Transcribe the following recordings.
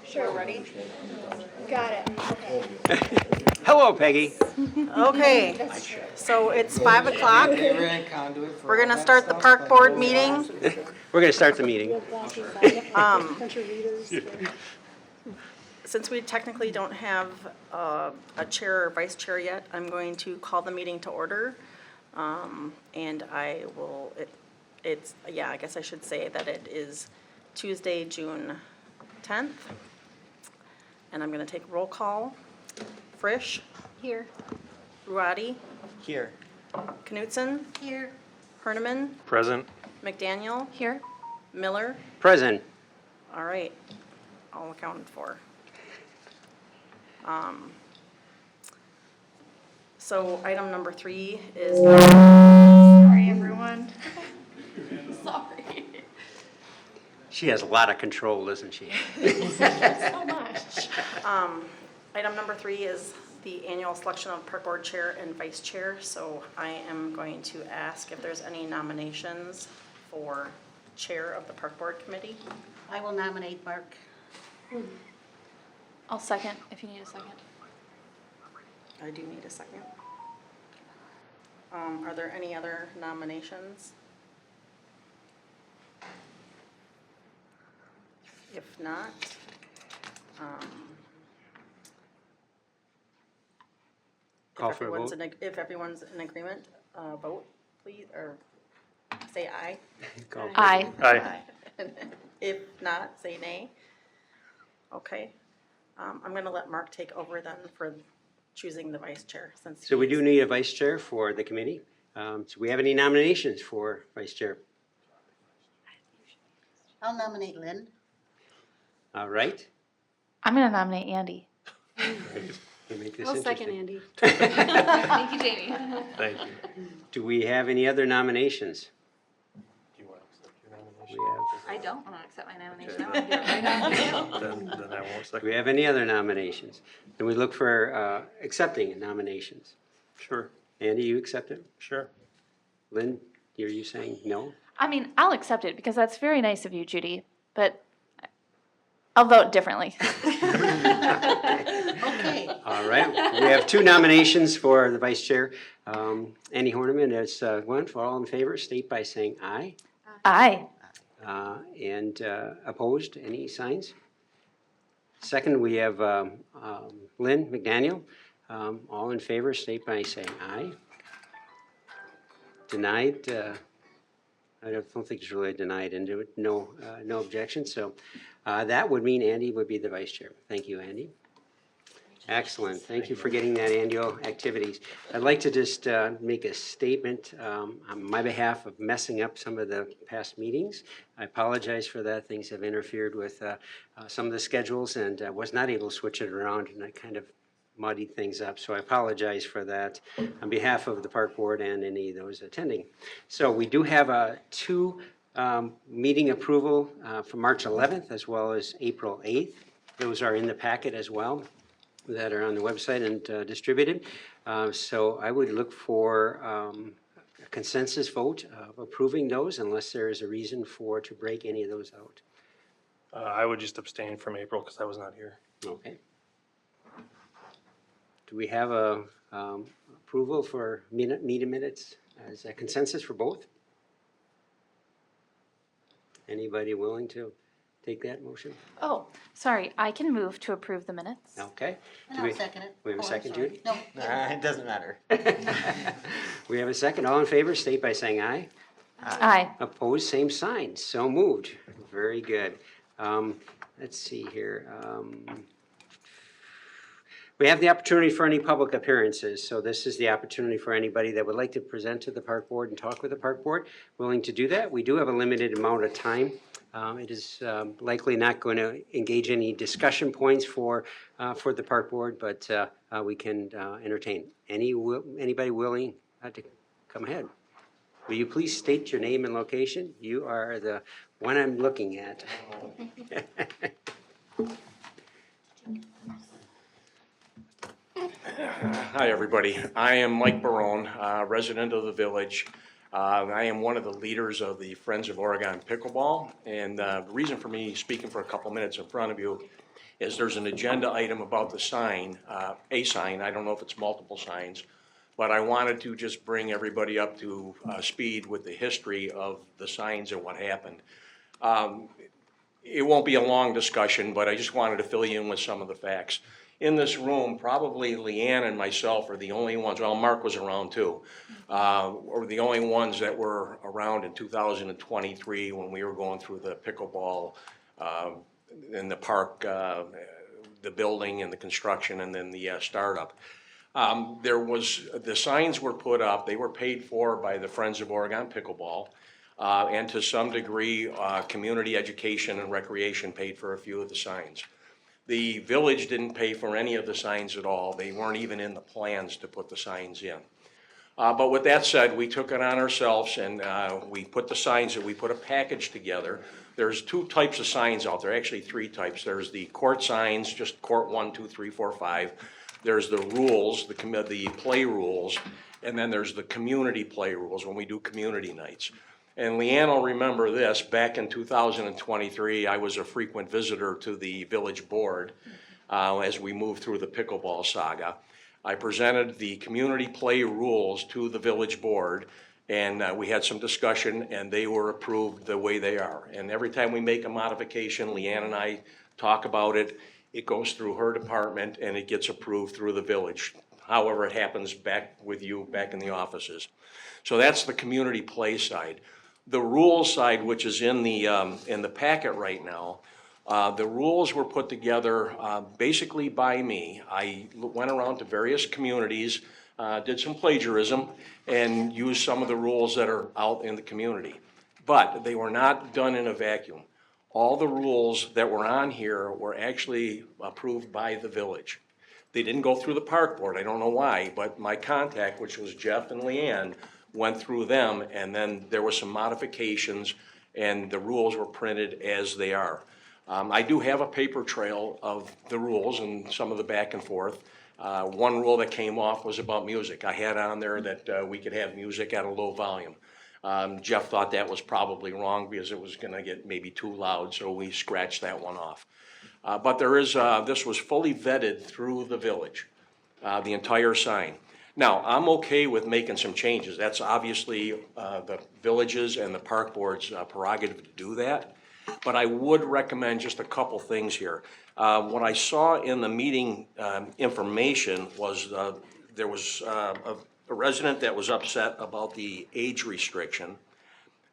Sure. Ready? Got it. Hello, Peggy. Okay, so it's 5 o'clock. We're gonna start the park board meeting. We're going to start the meeting. Since we technically don't have a chair or vice chair yet, I'm going to call the meeting to order. And I will, I guess I should say that it is Tuesday, June 10th. And I'm gonna take roll call. Frisch, Here. Ruati, Here. Knutson, Here. Herniman, Present. McDaniel, Here. Miller. Present. All right, all accounted for. So item number 3 is. Sorry, everyone. Sorry. She has a lot of control, doesn't she? So much. Item number 3 is the annual selection of park board chair and vice chair. So I am going to ask if there's any nominations for chair of the park board committee. I will nominate Mark. I'll second if you need a second. I do need a second. Are there any other nominations? If not, Call for a vote. if everyone's in agreement, vote, please, or say aye. Call for a Aye. vote. Aye. If not, say nay. Okay. I'm gonna let Mark take over then for choosing the vice chair, since. So we do he's- need a vice chair for the committee. So we have any nominations for vice chair? I'll nominate Lynn. All right. I'm going to nominate Andy. We make this I'll second interesting. Andy. Thank you, Jamie. Thank you. Do we have any other nominations? Do you want to accept your We nomination? have, I don't want to accept my nomination. I want to do it right now. Then I won't do we second. have any other nominations? Then we look for accepting nominations. Sure, Andy, you accept it? sure. Lynn, are you saying no? I mean, I'll accept it because that's very nice of you, Judy, but I'll vote differently. Okay. All right, we have 2 nominations for the vice chair. Andy Horniman is one. For all in favor, state by saying aye. Aye. And opposed, any signs? Second, we have Lynn McDaniel. All in favor, state by saying aye. Denied, I don't think it's really denied, and no objection. So that would mean Andy would be the vice chair. Thank you, Andy. Excellent. Thank you for getting that annual activities. I'd like to just make a statement on my behalf of messing up some of the past meetings. I apologize for that. Things have interfered with some of the schedules, and I was not able to switch it around, and I kind of muddied things up. So I apologize for that on behalf of the park board and any of those attending. So we do have 2 meeting approval for March 11th as well as April 8th. Those are in the packet as well, that are on the website and distributed. So I would look for a consensus vote of approving those unless there is a reason to break any of those out. I would just abstain from April because I was not here. Okay. Do we have a approval for meeting minutes as a consensus for both? Anybody willing to take that motion? Oh, sorry. I can move to approve the minutes. Okay. And Do I'll we- second it. we have a Oh, I'm second, sorry. Judy? No. It doesn't matter. We have a second. All in favor, state by saying aye. Aye. Opposed, same sign. So moved. Very good. Let's see here. We have the opportunity for any public appearances, so this is the opportunity for anybody that would like to present to the park board and talk with the park board, willing to do that. We do have a limited amount of time. It is likely not going to engage any discussion points for the park board, but we can entertain. Anybody willing to come ahead? Will you please state your name and location? You are the one I'm looking at. Hi, everybody. I am Mike Barone, resident of the village. I am one of the leaders of the Friends of Oregon Pickleball, and the reason for me speaking for a couple minutes in front of you is there's an agenda item about the sign, a sign, I don't know if it's multiple signs, but I wanted to just bring everybody up to speed with the history of the signs and what happened. It won't be a long discussion, but I just wanted to fill you in with some of the facts. In this room, probably Leanne and myself are the only ones, well, Mark was around too, were the only ones that were around in 2023 when we were going through the pickleball in the park, the building and the construction and then the startup. The signs were put up, they were paid for by the Friends of Oregon Pickleball. And to some degree, community education and recreation paid for a few of the signs. The village didn't pay for any of the signs at all. They weren't even in the plans to put the signs in. But with that said, we took it on ourselves and we put the signs, we put a package together. There's two types of signs out there, actually three types. There's the court signs, just court 1, 2, 3, 4, 5. There's the rules, the play rules, and then there's the community play rules when we do community nights. And Leanne will remember this, back in 2023, I was a frequent visitor to the village board as we moved through the pickleball saga. I presented the community play rules to the village board, and we had some discussion, and they were approved the way they are. And every time we make a modification, Leanne and I talk about it, it goes through her department, and it gets approved through the village. However, it happens back with you, back in the offices. So that's the community play side. The rules side, which is in the packet right now, the rules were put together basically by me. I went around to various communities, did some plagiarism, and used some of the rules that are out in the community. But they were not done in a vacuum. All the rules that were on here were actually approved by the village. They didn't go through the park board, I don't know why, but my contact, which was Jeff and Leanne, went through them, and then there were some modifications, and the rules were printed as they are. I do have a paper trail of the rules and some of the back and forth. One rule that came off was about music. I had on there that we could have music at a low volume. Jeff thought that was probably wrong because it was gonna get maybe too loud, so we scratched that one off. But this was fully vetted through the village, the entire sign. Now, I'm okay with making some changes. That's obviously the villages and the park board's prerogative to do that. But I would recommend just a couple things here. What I saw in the meeting information was there was a resident that was upset about the age restriction.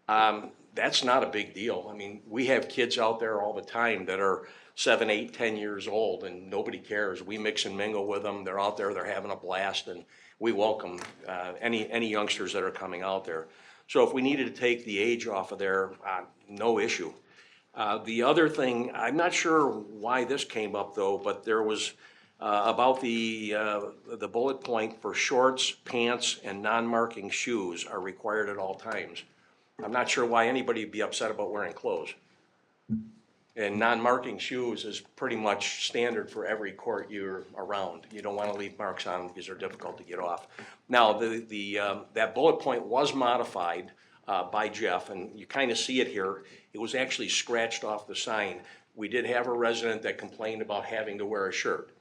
That's not a big deal. I mean, we have kids out there all the time that are 7, 8, 10 years old and nobody cares. We mix and mingle with them. They're out there, they're having a blast, and we welcome any youngsters that are coming out there. So if we needed to take the age off of there, no issue. The other thing, I'm not sure why this came up though, but there was about the bullet point for shorts, pants, and non-marking shoes are required at all times. I'm not sure why anybody would be upset about wearing clothes. And non-marking shoes is pretty much standard for every court you're around. You don't want to leave marks on them because they're difficult to get off. Now, that bullet point was modified by Jeff, and you kind of see it here. It was actually scratched off the sign. We did have a resident that complained about having to wear a shirt.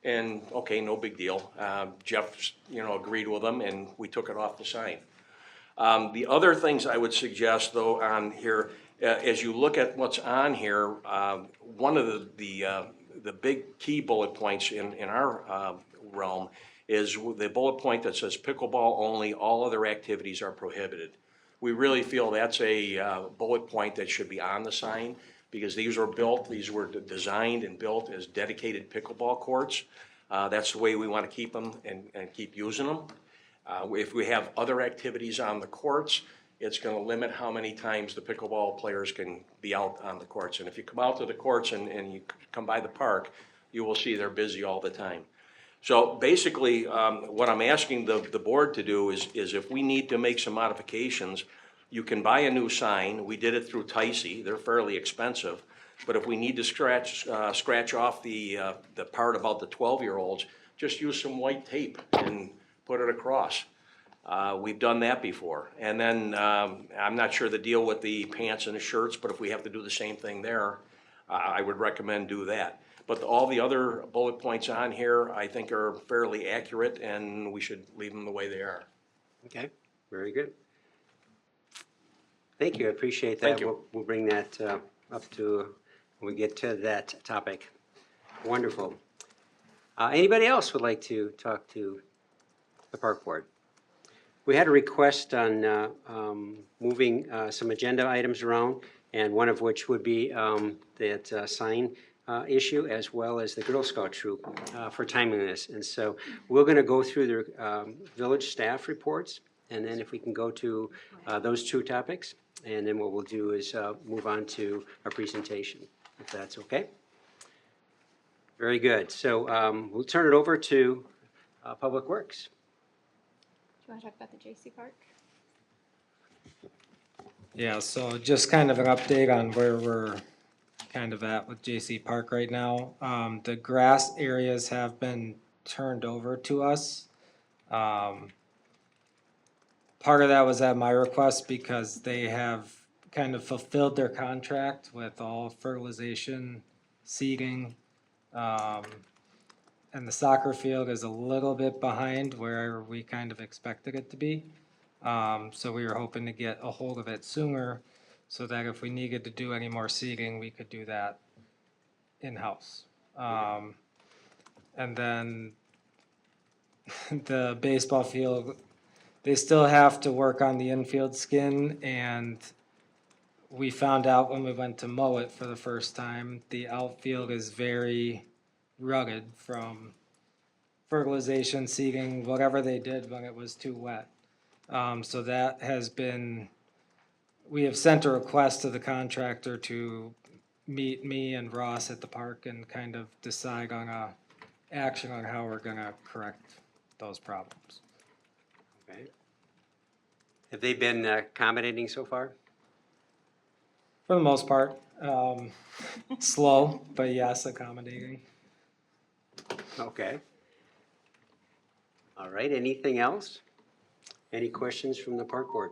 And okay, no big deal. Jeff, agreed with them, and we took it off the sign. The other things I would suggest, though, on here, as you look at what's on here, one of the big key bullet points in our realm is the bullet point that says pickleball only, all other activities are prohibited. We really feel that's a bullet point that should be on the sign because these were designed and built as dedicated pickleball courts. That's the way we want to keep them and keep using them. If we have other activities on the courts, it's going to limit how many times the pickleball players can be out on the courts. And if you come out to the courts and you come by the park, you will see they're busy all the time. So basically, what I'm asking the board to do is if we need to make some modifications, you can buy a new sign. We did it through Ticey. They're fairly expensive. But if we need to scratch off the part about the 12-year-olds, just use some white tape and put it across. We've done that before. And then, I'm not sure the deal with the pants and the shirts, but if we have to do the same thing there, I would recommend do that. But all the other bullet points on here, I think are fairly accurate, and we should leave them the way they are. Okay, very good. Thank you, I appreciate that. Thank you. We'll bring that up to, when we get to that topic. Wonderful. Anybody else would like to talk to the park board? We had a request on moving some agenda items around, and one of which would be that sign issue, as well as the Girl Scout troop for timeliness. And so we're going to go through the village staff reports, and then if we can go to those two topics, and then what we'll do is move on to our presentation, if that's okay. Very good. So we'll turn it over to Public Works. Do you want to talk about the JC Park? Yeah, so just kind of an update on where we're kind of at with JC Park right now. The grass areas have been turned over to us. Part of that was at my request because they have kind of fulfilled their contract with all fertilization, seeding. And the soccer field is a little bit behind where we kind of expected it to be. So we were hoping to get a hold of it sooner so that if we needed to do any more seeding, we could do that in-house. And then the baseball field, they still have to work on the infield skin, and we found out when we went to mow it for the first time, the outfield is very rugged from fertilization, seeding, whatever they did when it was too wet. So that has been, we have sent a request to the contractor to meet me and Ross at the park and kind of decide on a action on how we're gonna correct those problems. Okay. Have they been accommodating so far? For the most part, slow, but yes, accommodating. Okay. All right, anything else? Any questions from the park board?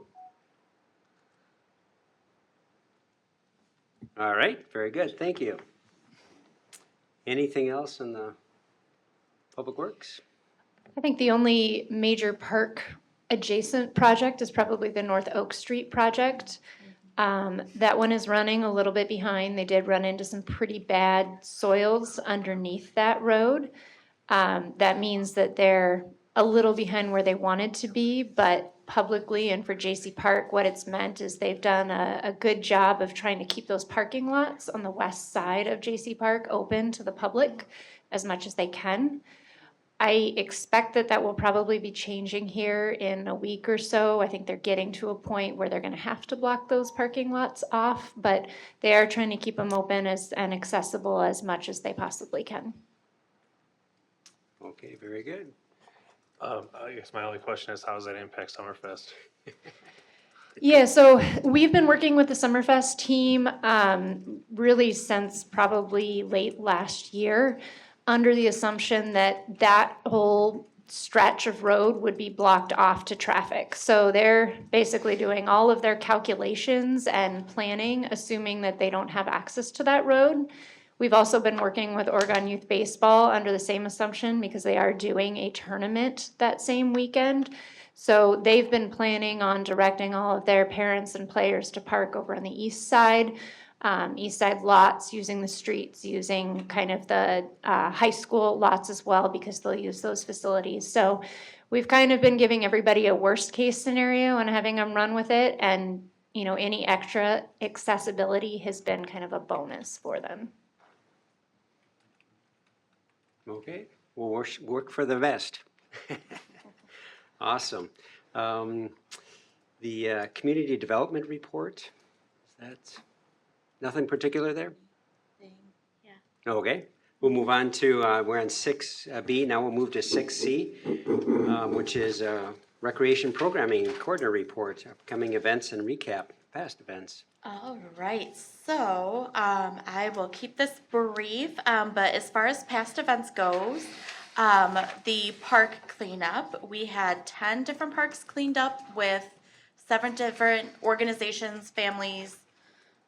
All right, very good, thank you. Anything else in the Public Works? I think the only major park adjacent project is probably the North Oak Street project. That one is running a little bit behind. They did run into some pretty bad soils underneath that road. That means that they're a little behind where they wanted to be, but publicly and for JC Park, what it's meant is they've done a good job of trying to keep those parking lots on the west side of JC Park open to the public as much as they can. I expect that that will probably be changing here in a week or so. I think they're getting to a point where they're gonna have to block those parking lots off, but they are trying to keep them open and accessible as much as they possibly can. Okay, very good. I guess my only question is, how does that impact Summerfest? Yeah, so we've been working with the Summerfest team really since probably late last year, under the assumption that that whole stretch of road would be blocked off to traffic. So they're basically doing all of their calculations and planning, assuming that they don't have access to that road. We've also been working with Oregon Youth Baseball under the same assumption because they are doing a tournament that same weekend. So they've been planning on directing all of their parents and players to park over on the east side lots, using the streets, using kind of the high school lots as well, because they'll use those facilities. So we've kind of been giving everybody a worst case scenario and having them run with it. And, you know, any extra accessibility has been kind of a bonus for them. Okay, we'll work for the best. Awesome. The community development report, is that, nothing particular there? Yeah. Okay, we'll move on to, we're on 6B, now we'll move to 6C, which is recreation programming coordinator report, upcoming events and recap past events. All right, so I will keep this brief, but as far as past events goes, The park cleanup, we had 10 different parks cleaned up with 7 different organizations, families,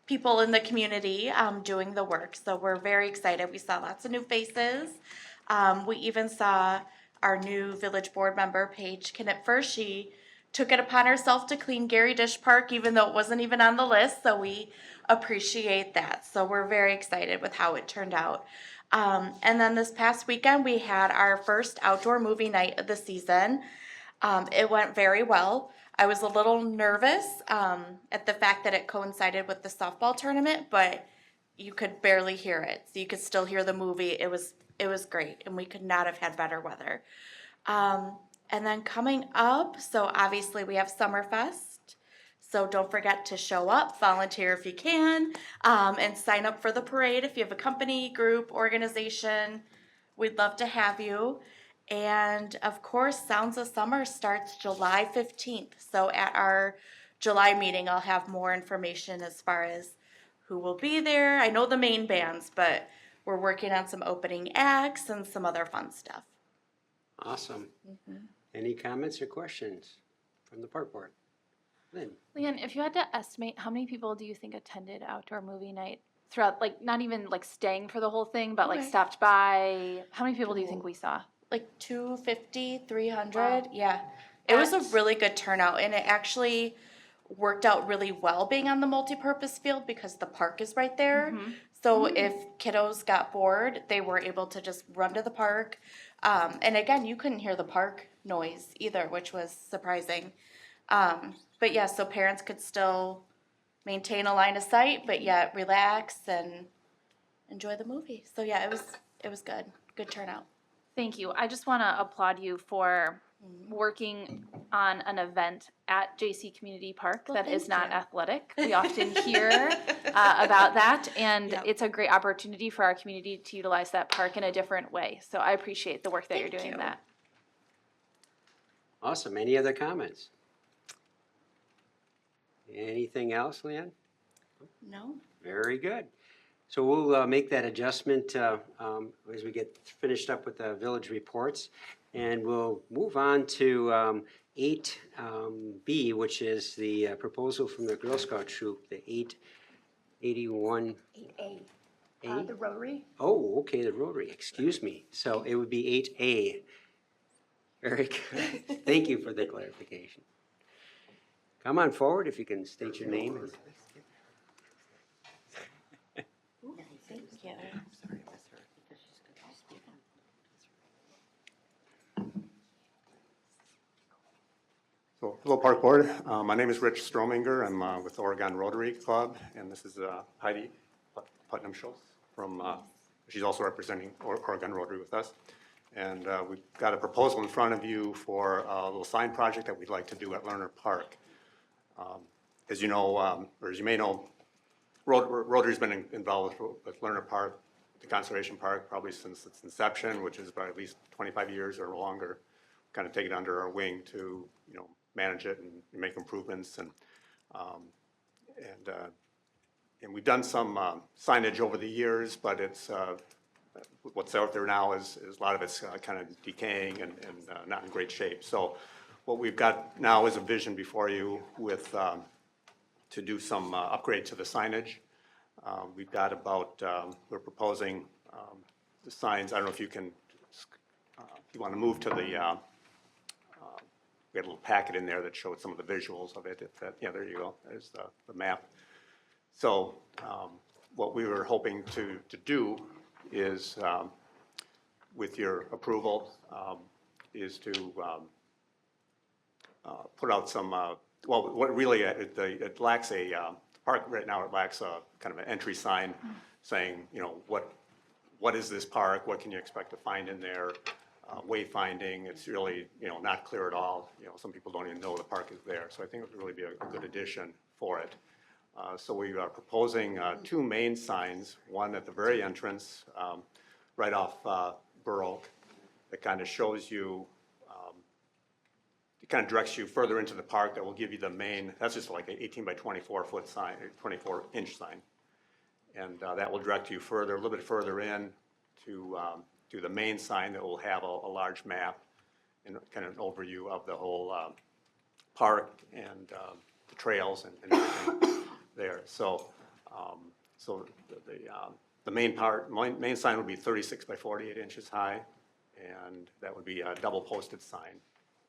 people in the community doing the work. So we're very excited. We saw lots of new faces. We even saw our new village board member, Paige Knipfer. She took it upon herself to clean Gary Dish Park, even though it wasn't even on the list. So we appreciate that. So we're very excited with how it turned out. And then this past weekend, we had our first outdoor movie night of the season. It went very well. I was a little nervous at the fact that it coincided with the softball tournament, but you could barely hear it. So you could still hear the movie. It was great, and we could not have had better weather. And then coming up, so obviously we have Summerfest. So don't forget to show up, volunteer if you can, and sign up for the parade if you have a company, group, organization. We'd love to have you. And of course, Sounds of Summer starts July 15th. So at our July meeting, I'll have more information as far as who will be there. I know the main bands, but we're working on some opening acts and some other fun stuff. Awesome. Any comments or questions from the park board? Lynn? Leanne, if you had to estimate, how many people do you think attended outdoor movie night throughout, like, not even like staying for the whole thing, but like Okay. stopped by? How many people do you think we saw? Like 250, 300. Yeah. It was a really good turnout, and it actually worked out really well being on the multipurpose field because the park is right there. So if kiddos got bored, they were able to just run to the park. And again, you couldn't hear the park noise either, which was surprising. But yeah, so parents could still maintain a line of sight, but yet relax and enjoy the movie. So yeah, it was good. Good turnout. Thank you. I just want to applaud you for working on an event at JC Community Park Well, that is thank not you. athletic. We often hear about that, and Yep. it's a great opportunity for our community to utilize that park in a different way. So I appreciate the work that you're Thank doing in you. that. Awesome. Any other comments? Anything else, Leanne? No? Very good. So we'll make that adjustment as we get finished up with the village reports. And we'll move on to 8B, which is the proposal from the Girl Scout troop, the 881. 8A. The Rotary? Oh, okay, the Rotary, excuse me. So it would be 8A. Very good. Thank you for the clarification. Come on forward if you can state your name. Thank you. So, hello Park Board, my name is Rich Strominger, I'm with Oregon Rotary Club, and this is Heidi Putnam Schultz from, she's also representing Oregon Rotary with us. And we've got a proposal in front of you for a little sign project that we'd like to do at Lerner Park. As you know, or as you may know, Rotary's been involved with Lerner Park, the Conservation Park, probably since its inception, which is about at least 25 years or longer. Kind of take it under our wing to, manage it and make improvements, and we've done some signage over the years, but it's what's out there now is a lot of it's kind of decaying and not in great shape. So what we've got now is a vision before you with to do some upgrade to the signage. We've got about we're proposing the signs. I don't know if you can if you want to move to the. We had a little packet in there that showed some of the visuals of it. If that, yeah, there you go. There's the map. So what we were hoping to do is, with your approval, is to put out some, well, what really, it lacks a, the park right now, it lacks a kind of an entry sign saying, what is this park? What can you expect to find in there? Wayfinding, it's really, not clear at all. Some people don't even know the park is there. So I think it would really be a good addition for it. So we are proposing 2 main signs, one at the very entrance, right off Burr Oak, that kind of shows you, it kind of directs you further into the park that will give you the main, that's just like an 18 by 24 foot sign, 24-inch sign. And that will direct you further, a little bit further in to to the main sign that will have a large map and kind of an overview of the whole park and the trails and everything there. So, the main sign would be 36 by 48 inches high, and that would be a double posted sign.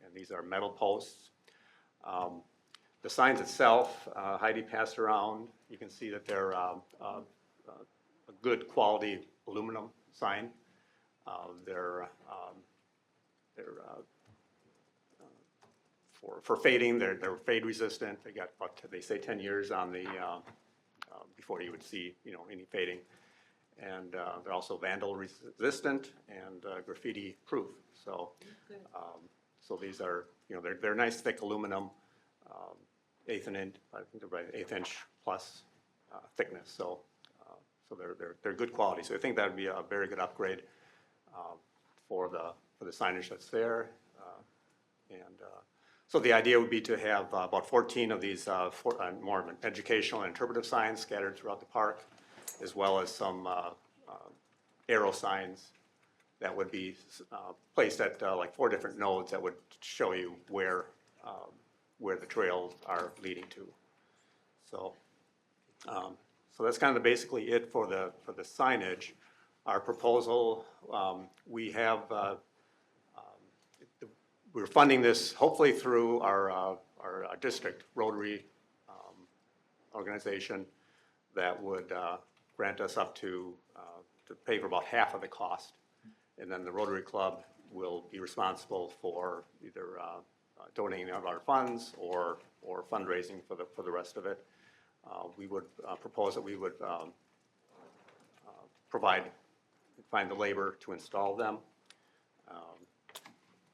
And these are metal posts. The signs itself, Heidi passed around. You can see that they're a good quality aluminum sign. They're for fading. They're fade resistant. They got about, they say 10 years on the before you would see any fading, and they're also vandal resistant and graffiti proof. So so these are they're nice thick aluminum, eighth inch, I think they're about 1/8 inch plus thickness. So so they're good quality. So I think that would be a very good upgrade for the signage that's there. So the idea would be to have about 14 of these more of an educational and interpretive signs scattered throughout the park, as well as some arrow signs that would be placed at like 4 different nodes that would show you where the trails are leading to. So so that's kind of basically it for the signage. Our proposal, we're funding this hopefully through our district Rotary organization that would grant us up to pay for about half of the cost. And then the Rotary Club will be responsible for either donating of our funds or fundraising for the rest of it. We would propose that we would find the labor to install them.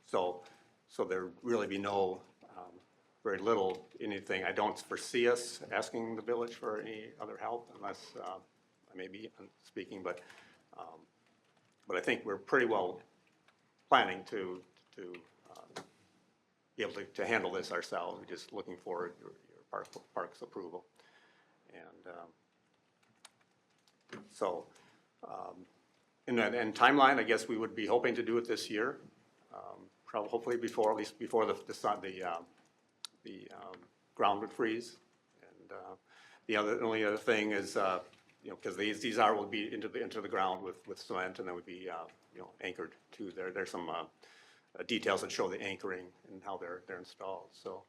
So there really be very little anything. I don't foresee us asking the village for any other help unless I may be speaking, but I think we're pretty well planning to be able to handle this ourselves. We're just looking for your park's approval. And so in timeline, I guess we would be hoping to do it this year. Probably, hopefully at least before the ground would freeze. And the only other thing is, because these will be into the ground with cement, and then would be anchored to there. There's some details that show the anchoring and how they're installed. So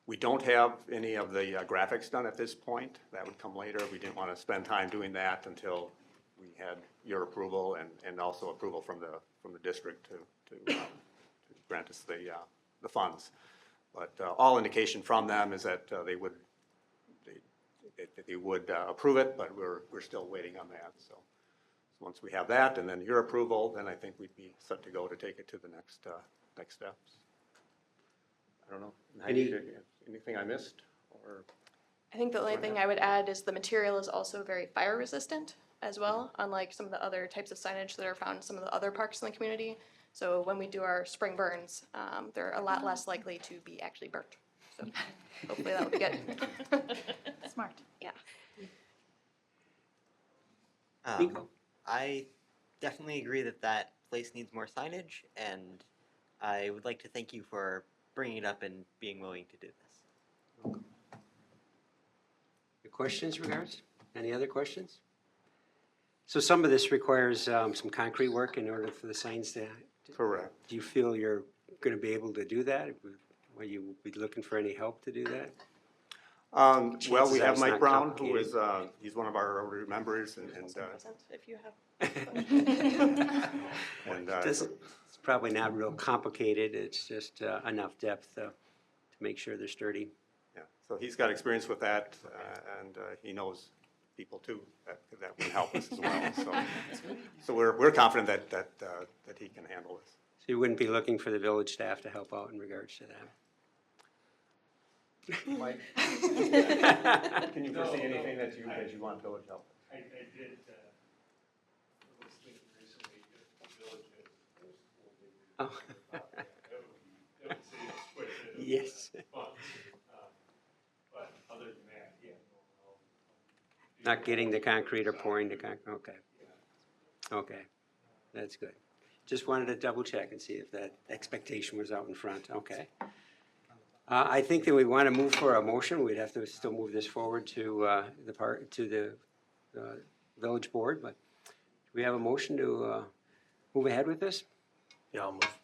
we don't have any of the graphics done at this point. That would come later. We didn't want to spend time doing that until we had your approval and also approval from the district to grant us the funds. But all indication from them is that they would approve it, but we're still waiting on that. So once we have that and then your approval, then I think we'd be set to go to take it to the next steps. I don't know. Anything I missed? Or I think the only thing I would add is the material is also very fire resistant as well, unlike some of the other types of signage that are found in some of the other parks in the community. So when we do our spring burns, they're a lot less likely to be actually burnt. So hopefully that will be good. Smart. Yeah. I definitely agree that place needs more signage, and I would like to thank you for bringing it up and being willing to do this. Any questions, regards? Any other questions? So some of this requires some concrete work in order for the signs to. correct. Do you feel you're going to be able to do that? Will you be looking for any help to do that? Well, we Chances are have it's Mike not Brown, who complicated. is he's one of our Rotary members, and If you have. It's probably not real complicated. It's just enough depth to make sure they're sturdy. yeah, so he's got experience with that, and he knows people too that would help us as well. So we're confident that he can handle this. So you wouldn't be looking for the village staff to help out in regards to that? Mike, can you foresee anything that you want village help? I did, I was thinking recently that the village has Oh. that would save us quite a bit of Yes. funds. But other than that, yeah. Not getting the concrete or pouring the concrete, okay. Okay, that's good. Just wanted to double check and see if that expectation was out in front, okay. I think that we want to move for a motion, we'd have to still move this forward to the village board, but do we have a motion to move ahead with this? Yeah, I'll move.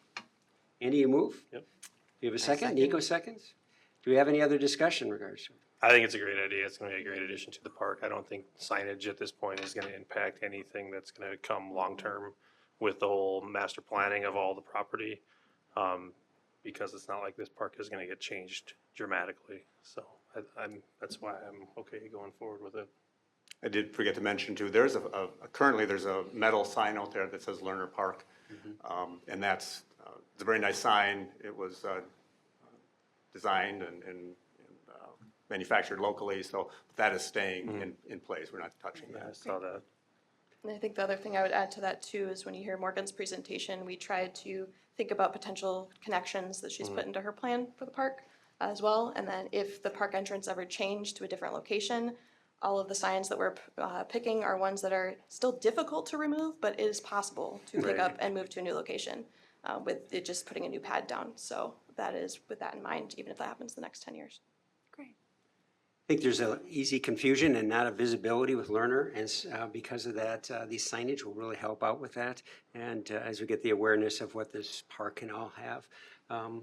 Andy, you move? Yep. Do you have a second. second? Nico seconds? Do we have any other discussion in regards to it? I think it's a great idea. It's gonna be a great addition to the park. I don't think signage at this point is gonna impact anything that's gonna come long-term with the whole master planning of all the property. Because it's not like this park is gonna get changed dramatically. So that's why I'm okay going forward with it. I did forget to mention too, currently there's a metal sign out there that says Lerner Park. And that's, it's a very nice sign. It was designed and manufactured locally, so that is staying in place. We're not touching Yeah, I that. saw that. And I think the other thing I would add to that too is when you hear Morgan's presentation, we tried to think about potential connections that she's put into her plan for the park as well. And then if the park entrance ever changed to a different location, all of the signs that we're picking are ones that are still difficult to remove, but it is possible to pick Right. up and move to a new location with it just putting a new pad down. So that is with that in mind, even if that happens the next 10 years. I think there's an easy confusion and not a visibility with Lerner, and because of that, these signage will really help out with that. And as we get the awareness of what this park can all have,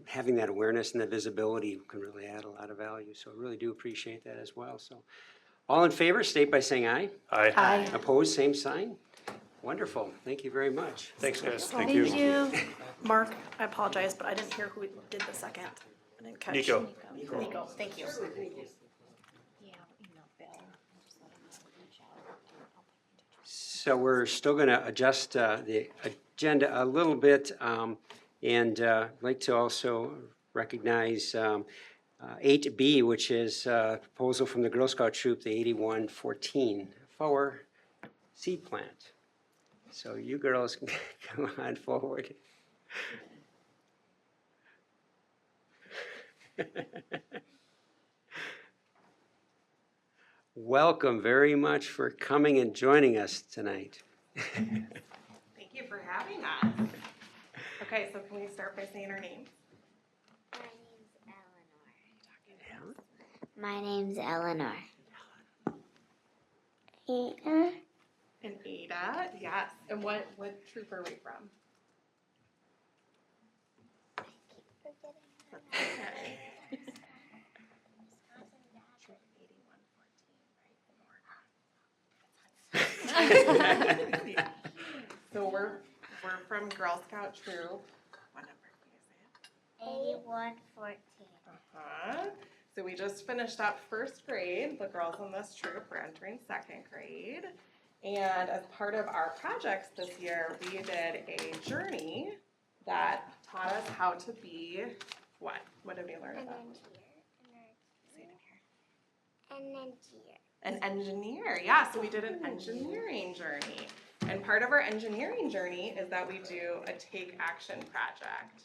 having that awareness and the visibility can really add a lot of value. So I really do appreciate that as well. So, all in favor, state by saying aye. Aye. Opposed, same sign. Wonderful. Thank you very much. Thanks, guys. Thank you. Mark, I apologize, but I didn't hear who did the second. I didn't catch. Nico. Nico, thank you. So we're still going to adjust the agenda a little bit, and I'd like to also recognize 8B, which is a proposal from the Girl Scout Troop, the 8114 for seed plant. So you girls can come on forward. Welcome very much for coming and joining us tonight. Thank you for having us. Okay, so can we start by saying our names? My name's Eleanor. And Ada, yes. And what troop are we from? Okay. Yeah. So we're from Girl Scout Troop. What number can you say it? 8114. So we just finished up first grade. The girls in this troop were entering second grade. And as part of our projects this year, we did a journey that taught us how to be what? What did we learn about? An engineer, yeah. So we did an engineering journey. And part of our engineering journey is that we do a take action project.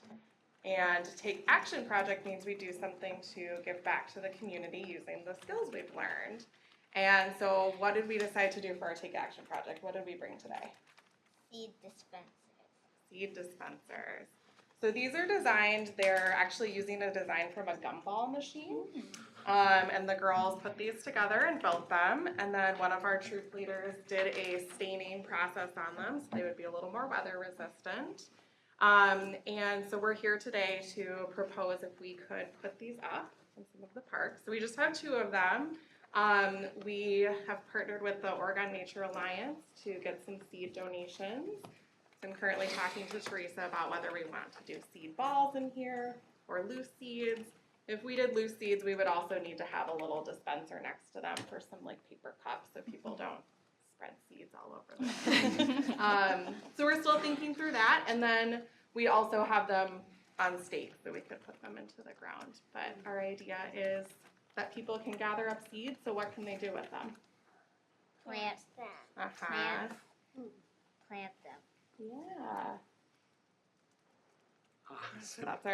And take action project means we do something to give back to the community using the skills we've learned. And so what did we decide to do for our take action project? What did we bring today? Seed dispensers. Seed dispensers. So these are designed, they're actually using a design from a gumball machine. And the girls put these together and built them. And then one of our troop leaders did a staining process on them so they would be a little more weather resistant. And so we're here today to propose if we could put these up in some of the parks. So we just have 2 of them. We have partnered with the Oregon Nature Alliance to get some seed donations. So I'm currently talking to Teresa about whether we want to do seed balls in here or loose seeds. If we did loose seeds, we would also need to have a little dispenser next to them for some like paper cups so people don't spread seeds all over them. So we're still thinking through that. And then we also have them on stakes so we could put them into the ground. But our idea is that people can gather up seeds, so what can they do with them? Plant them. Uh-huh. Plant them. Yeah. So that's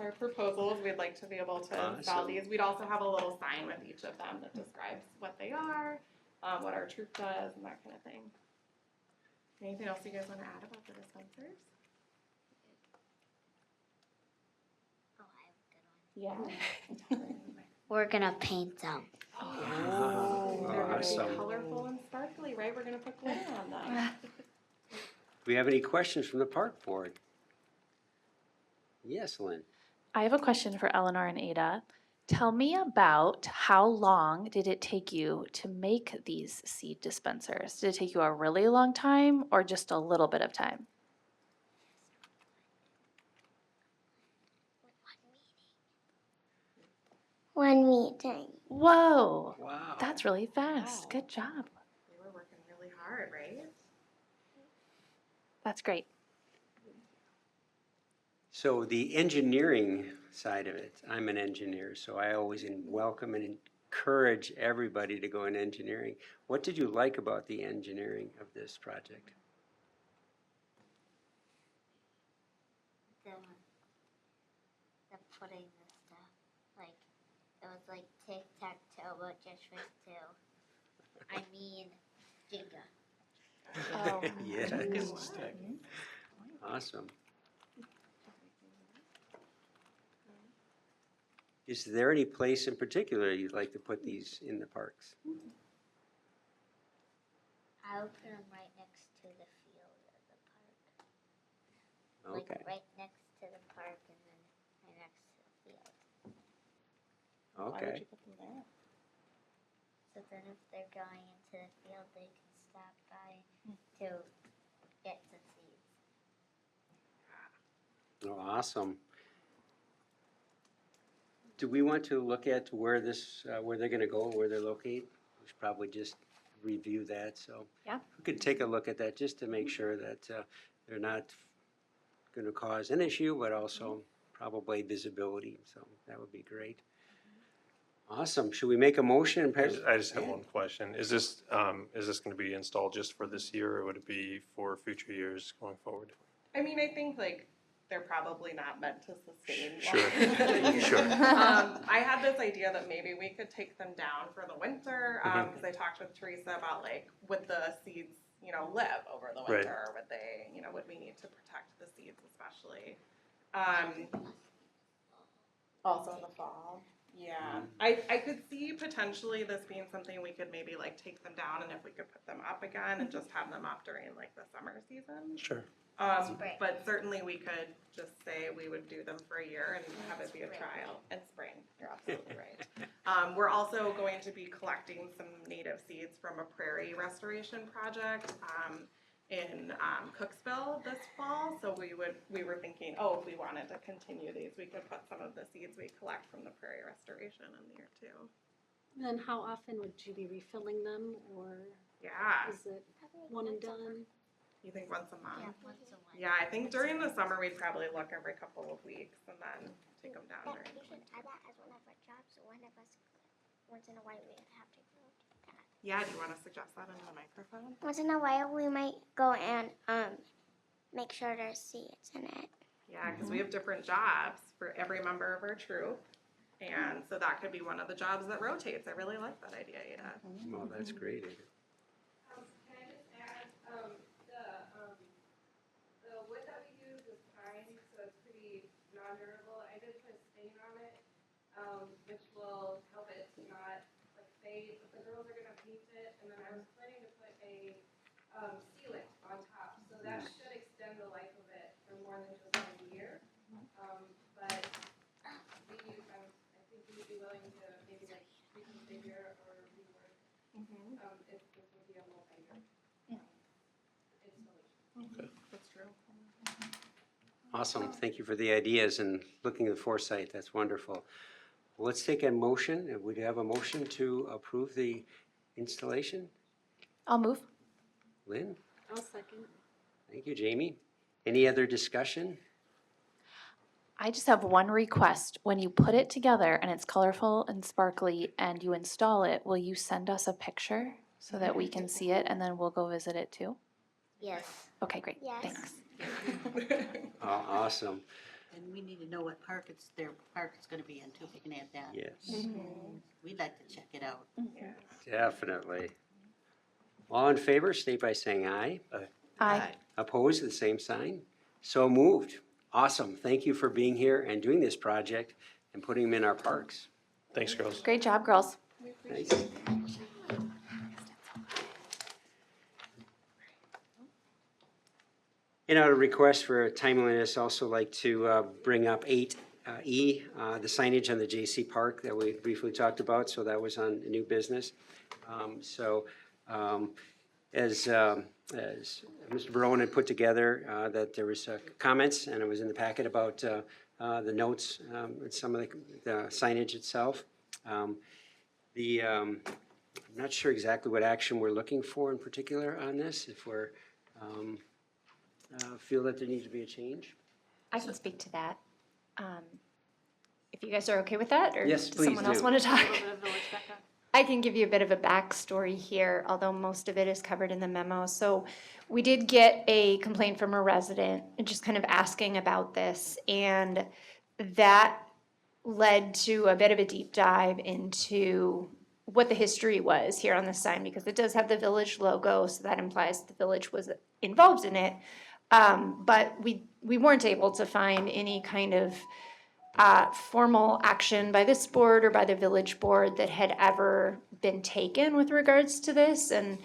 our proposals. We'd like to be able to install Awesome. these. We'd also have a little sign with each of them that describes what they are, what our troop does, and that kind of thing. Anything else you guys want to add about the dispensers? Oh, I have a good one. Yeah. We're gonna paint them. Oh, They're gonna be awesome. colorful and sparkly, right? We're gonna put glitter on them. Do we have any questions from the park board? Yes, Lynn? I have a question for Eleanor and Ada. Tell me about how long did it take you to make these seed dispensers? Did it take you a really long time or just a little bit of time? One meeting. Whoa, Wow. that's really fast. Wow. Good job. They were working really hard, right? That's great. So the engineering side of it, I'm an engineer, so I always welcome and encourage everybody to go in engineering. What did you like about the engineering of this project? The putting the stuff, like, it was like tic-tac-toe, but just with two. I mean, Jenga. Oh. Yes. Awesome. Is there any place in particular you'd like to put these in the parks? I would put them right next to the field of the park. Okay, Like, right next to the park and then right next to the field. Why would okay. you put them there? So then if they're going into the field, they can stop by to get some seeds. Oh, awesome. Do we want to look at where this, where they're gonna go, where they're located? We should probably just review that, so. Yeah. We could take a look at that just to make sure that they're not gonna cause an issue, but also probably visibility, so that would be great. Awesome, should we make a motion and pass? I just have one question. Is this gonna be installed just for this year, or would it be for future years going forward? I mean, I think like they're probably not meant to sustain. Sure. long. Sure. I had this idea that maybe we could take them down for the winter, because I talked with Teresa about like, would the seeds, live over the Right. winter, or would they, would we need to protect the seeds especially? Also in the fall. Yeah, I could see potentially this being something we could maybe like take them down, and if we could put them up again and just have them up during like the summer season. Sure. Spring. But certainly we could just say we would do them for a year and have it be a trial in spring. You're absolutely right. We're also going to be collecting some native seeds from a prairie restoration project in Cooksville this fall. So we were thinking, if we wanted to continue these, we could put some of the seeds we collect from the prairie restoration in there too. Then how often would you be refilling them, or Yeah. is it one and done? You think once a month? Yeah, once a month. Yeah, I think during the summer we'd probably look every couple of weeks and then take them down during the You should winter. add that as one of our jobs, so one of us, once in a while, we have to go do that. Yeah, do you want to suggest that into the microphone? Once in a while, we might go and make sure there's seeds in it. Yeah, because we have different jobs for every member of our troop. And so that could be one of the jobs that rotates. I really like that idea, Ada. Well, that's great. Can I just add, the wood that we use is pine, so it's pretty non-durable. I did put a stain on it, which will help it not like fade. But the girls are gonna paint it, and then I was planning to put a sealant on top, so that should extend the life of it for more than just 1 year. But I think we would be willing to maybe like reconfigure or rework if this would be a multi-year installation. That's true. Awesome, thank you for the ideas and looking at the foresight, that's wonderful. Let's take a motion, would you have a motion to approve the installation? I'll move. Lynn? I'll second. Thank you, Jamie. Any other discussion? I just have one request. When you put it together and it's colorful and sparkly and you install it, will you send us a picture so that we can see it and then we'll go visit it too? Yes. Okay, great. Yes. Thanks. Oh, awesome, And we need to know what park their park is gonna be in too, if we can add that. yes, We'd like to check it out. definitely. All in favor, state by saying aye. Aye. Opposed, the same sign. So moved. Awesome. Thank you for being here and doing this project and putting them in our parks. Thanks, girls. Great job, girls. Nice. In our request for timeliness, also like to bring up 8E, the signage on the J.C. Park that we briefly talked about, so that was on new business. As Mr. Barone had put together, that there was comments, and it was in the packet about the notes, and some of the signage itself. I'm not sure exactly what action we're looking for in particular on this, if we're feel that there needs to be a change. I can speak to that. If you guys are okay with that, or Yes, does please someone else do. want to talk? A little bit of village background. I can give you a bit of a backstory here, although most of it is covered in the memo. So we did get a complaint from a resident, just kind of asking about this, and that led to a bit of a deep dive into what the history was here on the sign, because it does have the village logo, so that implies the village was involved in it. But we weren't able to find any kind of formal action by this board or by the village board that had ever been taken with regards to this. And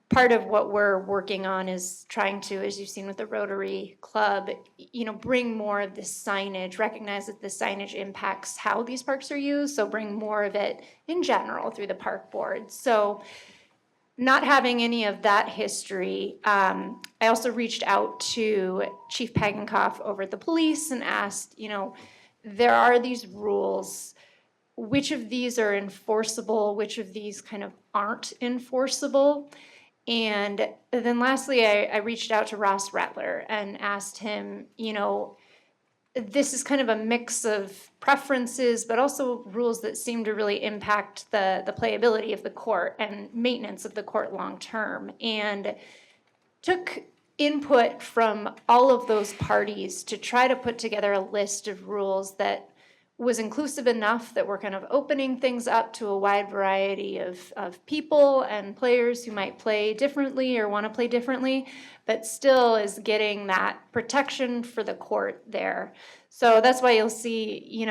part of what we're working on is trying to, as you've seen with the Rotary Club, bring more of this signage, recognize that the signage impacts how these parks are used, so bring more of it in general through the park board. So not having any of that history, I also reached out to Chief Pagenkoff over at the police and asked, there are these rules, which of these are enforceable, which of these kind of aren't enforceable? And then lastly, I reached out to Ross Rattler and asked him, this is kind of a mix of preferences, but also rules that seem to really impact the playability of the court and maintenance of the court long term. And took input from all of those parties to try to put together a list of rules that was inclusive enough that we're kind of opening things up to a wide variety of people and players who might play differently or want to play differently, but still is getting that protection for the court there. So that's why you'll see,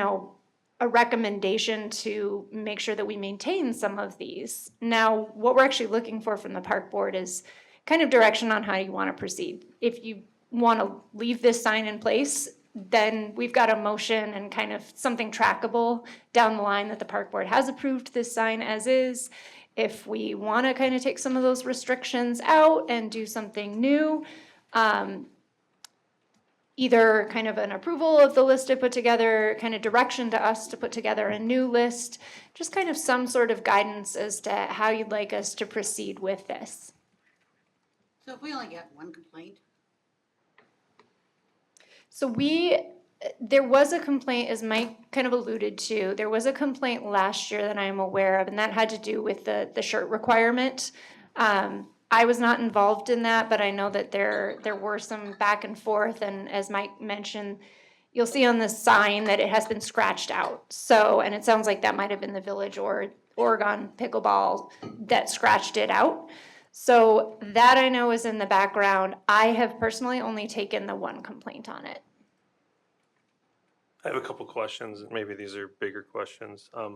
a recommendation to make sure that we maintain some of these. Now, what we're actually looking for from the park board is kind of direction on how you want to proceed. If you want to leave this sign in place, then we've got a motion and kind of something trackable down the line that the park board has approved this sign as is. If we want to kind of take some of those restrictions out and do something new, either kind of an approval of the list I put together, kind of direction to us to put together a new list, just kind of some sort of guidance as to how you'd like us to proceed with this. So if we only get one complaint, So there was a complaint, as Mike kind of alluded to, there was a complaint last year that I'm aware of, and that had to do with the shirt requirement. I was not involved in that, but I know that there were some back and forth, and as Mike mentioned, you'll see on the sign that it has been scratched out. So, and it sounds like that might have been the Village or Oregon Pickleball that scratched it out. So that I know is in the background. I have personally only taken the one complaint on it. I have a couple questions, and maybe these are bigger questions. A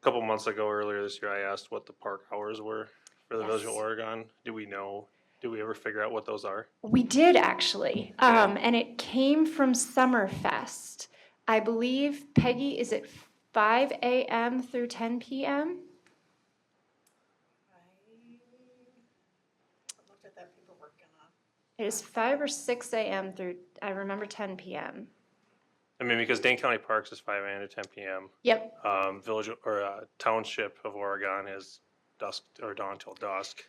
couple months ago, earlier this year, I asked what the park hours were for the Village of Yes. Oregon. Do we ever figure out what those are? We did actually, and it came from Summerfest. I believe, Peggy, is it 5 a.m. through 10 p.m.? I looked at that paperwork and It is 5 or 6 a.m. through, I remember 10 p.m. I mean, because Dane County Parks is 5 a.m. to 10 p.m. Yep, Village or Township of Oregon is dusk or dawn till dusk.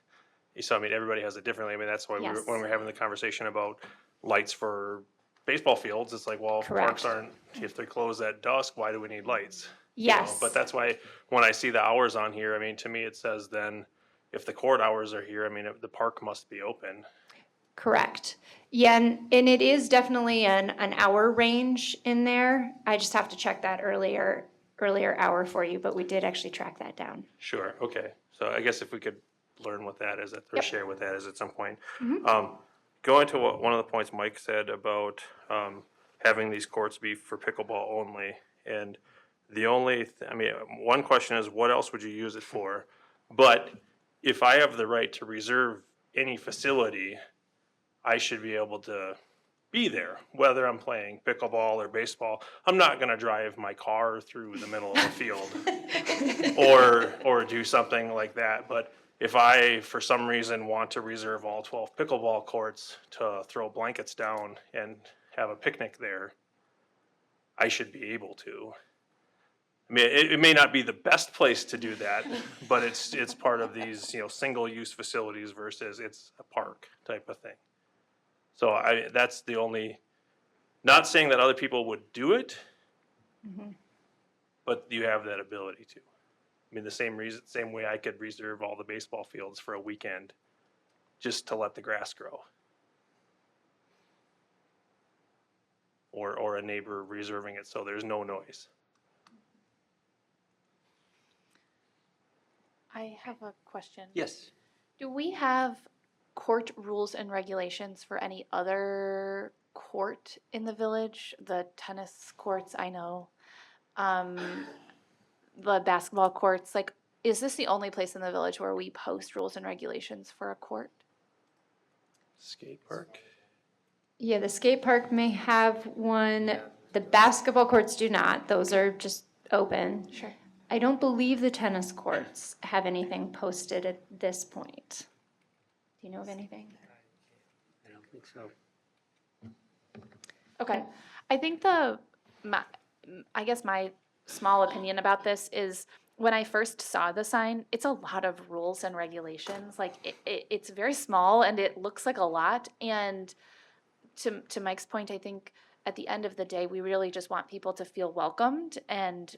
So I mean, everybody has it differently. I mean, that's why Yes. when we're having the conversation about lights for baseball fields, it's like, well, if parks Correct. aren't, if they're closed at dusk, why do we need lights? yes. But that's why when I see the hours on here, I mean, to me, it says then if the court hours are here, I mean, the park must be open. Correct. Yeah, and it is definitely an hour range in there. I just have to check that earlier hour for you, but we did actually track that down. Sure, okay. So I guess if we could learn what that is, or Yep. share what that is at some point. Mhm. Going to one of the points Mike said about having these courts be for pickleball only, and the only, one question is, what else would you use it for? But if I have the right to reserve any facility, I should be able to be there, whether I'm playing pickleball or baseball. I'm not gonna drive my car through the middle of the field or do something like that. But if I, for some reason, want to reserve all 12 pickleball courts to throw blankets down and have a picnic there, I should be able to. I mean, it may not be the best place to do that, but it's part of these, single-use facilities versus it's a park type of thing. So that's the only, not saying that other people would do it, but you have that ability to. I mean, the same way I could reserve all the baseball fields for a weekend just to let the grass grow. Or a neighbor reserving it so there's no noise. I have a question. Yes. Do we have court rules and regulations for any other court in the village? The tennis courts, I know. The basketball courts, like, is this the only place in the village where we post rules and regulations for a court? Skate park? Yeah, the skate park may have one. The basketball courts do not. Those are just open. Sure. I don't believe the tennis courts have anything posted at this point. Do you know of anything? I don't think so. Okay. I think I guess my small opinion about this is when I first saw the sign, it's a lot of rules and regulations. Like it's very small and it looks like a lot. And to Mike's point, I think at the end of the day, we really just want people to feel welcomed. And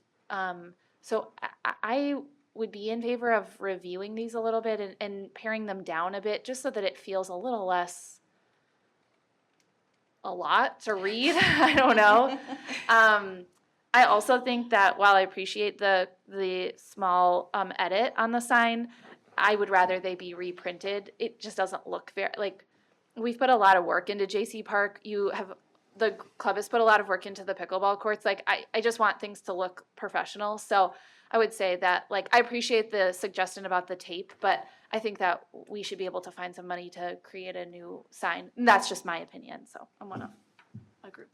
so I would be in favor of reviewing these a little bit and paring them down a bit, just so that it feels a little less a lot to read. I don't know. I also think that while I appreciate the small edit on the sign, I would rather they be reprinted. It just doesn't look very, like, we've put a lot of work into JC Park. The club has put a lot of work into the pickleball courts. Like, I just want things to look professional. So I would say that, like, I appreciate the suggestion about the tape, but I think that we should be able to find some money to create a new sign. And that's just my opinion, so I'm one of a group.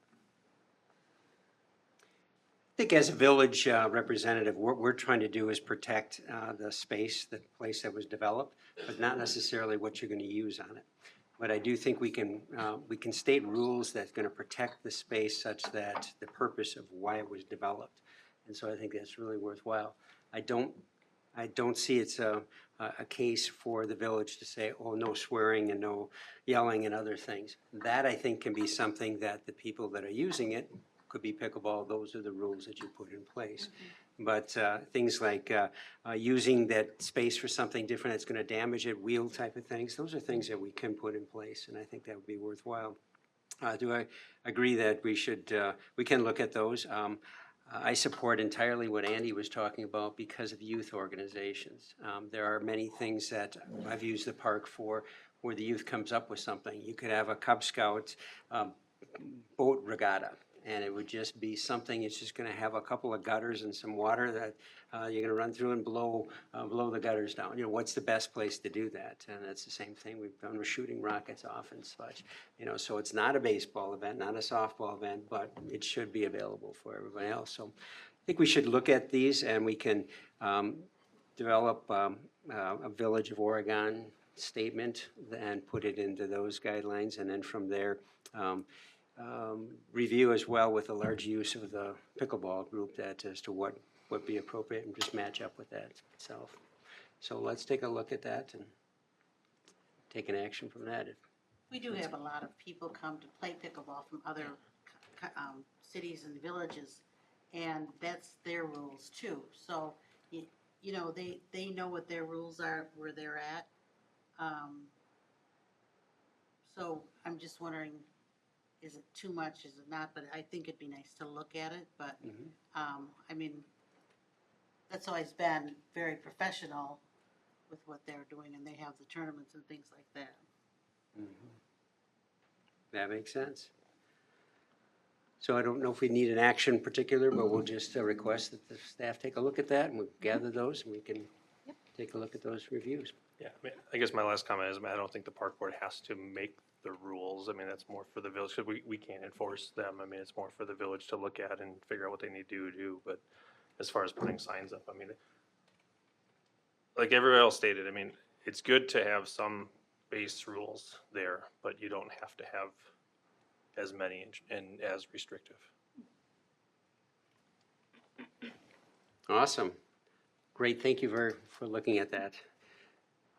I think as a village representative, what we're trying to do is protect the space, the place that was developed, but not necessarily what you're going to use on it. But I do think we can state rules that's going to protect the space such that the purpose of why it was developed. And so I think that's really worthwhile. I don't see it's a case for the village to say, oh, no swearing and no yelling and other things. That, I think, can be something that the people that are using it, could be pickleball, those are the rules that you put in place. But things like using that space for something different that's going to damage it, wheel type of things, those are things that we can put in place, and I think that would be worthwhile. Do I agree that we can look at those? I support entirely what Andy was talking about because of youth organizations. There are many things that I've used the park for where the youth comes up with something. You could have a Cub Scout boat regatta, and it would just be something, it's just going to have a couple of gutters and some water that you're going to run through and blow the gutters down. You know, what's the best place to do that? And that's the same thing we've done with shooting rockets off and such. You know, so it's not a baseball event, not a softball event, but it should be available for everybody else. So I think we should look at these, and we can develop a Village of Oregon statement and put it into those guidelines, and then from there, review as well with the large use of the pickleball group that as to what would be appropriate and just match up with that itself. So let's take a look at that and take an action from that. We do have a lot of people come to play pickleball from other cities and villages, and that's their rules too. So, you know, they know what their rules are, where they're at. So I'm just wondering, is it too much, is it not? But I think it'd be nice to look at it, but, I mean, that's always been very professional with what they're doing, and they have the tournaments and things like that. That makes sense. So I don't know if we need an action particular, but we'll just request that the staff take a look at that, and we'll gather those, and we can take a look at those reviews. Yeah, I mean, I guess my last comment is, I don't think the park board has to make the rules. I mean, that's more for the village, because we can't enforce them. I mean, it's more for the village to look at and figure out what they need to do. But as far as putting signs up, I mean, like everyone else stated, I mean, it's good to have some base rules there, but you don't have to have as many and as restrictive. Awesome. Great, thank you for looking at that.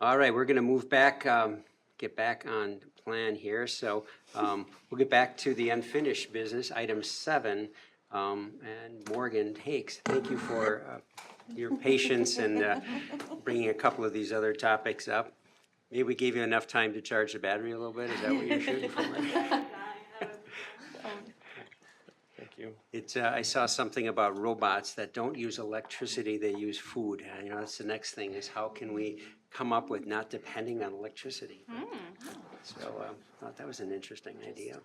All right, we're going to move back, get back on plan here. So we'll get back to the unfinished business, item 7. And Morgan Hakes, thank you for your patience and bringing a couple of these other topics up. Maybe we gave you enough time to charge the battery a little bit. Is that what you're shooting for? Thank you. It's, I saw something about robots that don't use electricity, they use food. You know, that's the next thing, is how can we come up with not depending on electricity? So I thought that was an interesting idea.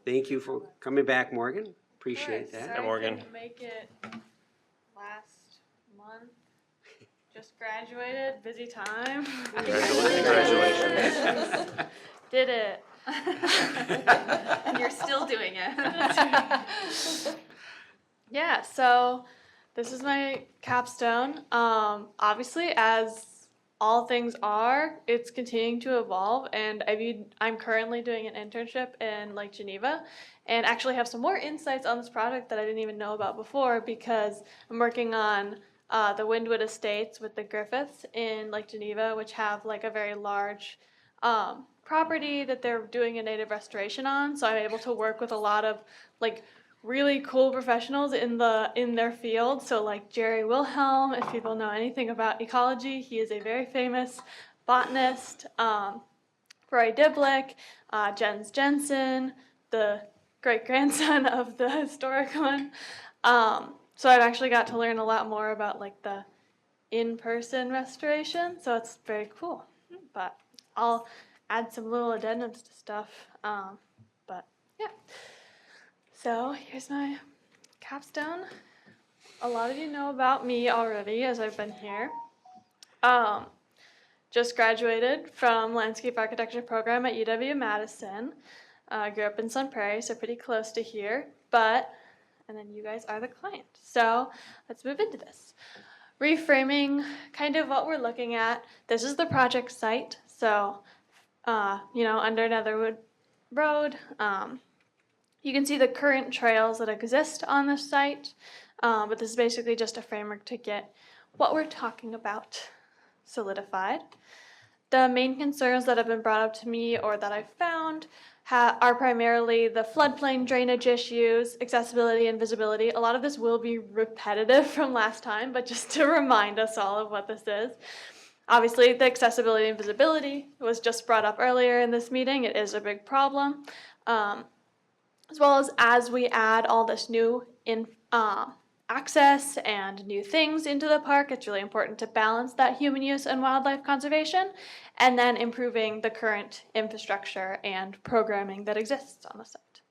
Thank you for coming back, Morgan. Appreciate that. Hi, Morgan. Make it last month. Just graduated, busy time. Congratulations. Did it. And you're still doing it. Yeah, so this is my capstone. Obviously, as all things are, it's continuing to evolve, and I'm currently doing an internship in Lake Geneva, and actually have some more insights on this project that I didn't even know about before, because I'm working on the Windwood Estates with the Griffiths in Lake Geneva, which have like a very large property that they're doing a native restoration on. So I'm able to work with a lot of like really cool professionals in their field. So like Jerry Wilhelm, if people know anything about ecology, he is a very famous botanist. Roy Diblick, Jens Jensen, the great-grandson of the historic one. So I've actually got to learn a lot more about like the in-person restoration, so it's very cool. But I'll add some little addendums to stuff. But yeah. So here's my capstone. A lot of you know about me already as I've been here. Just graduated from landscape architecture program at UW-Madison. Grew up in Sun Prairie, so pretty close to here. And then you guys are the client. So let's move into this. Reframing kind of what we're looking at. This is the project site. So, under Netherwood Road, you can see the current trails that exist on this site. But this is basically just a framework to get what we're talking about solidified. The main concerns that have been brought up to me or that I've found are primarily the floodplain drainage issues, accessibility and visibility. A lot of this will be repetitive from last time, but just to remind us all of what this is. Obviously, the accessibility and visibility was just brought up earlier in this meeting. It is a big problem. As well as we add all this new access and new things into the park, it's really important to balance that human use and wildlife conservation, and then improving the current infrastructure and programming that exists on the site.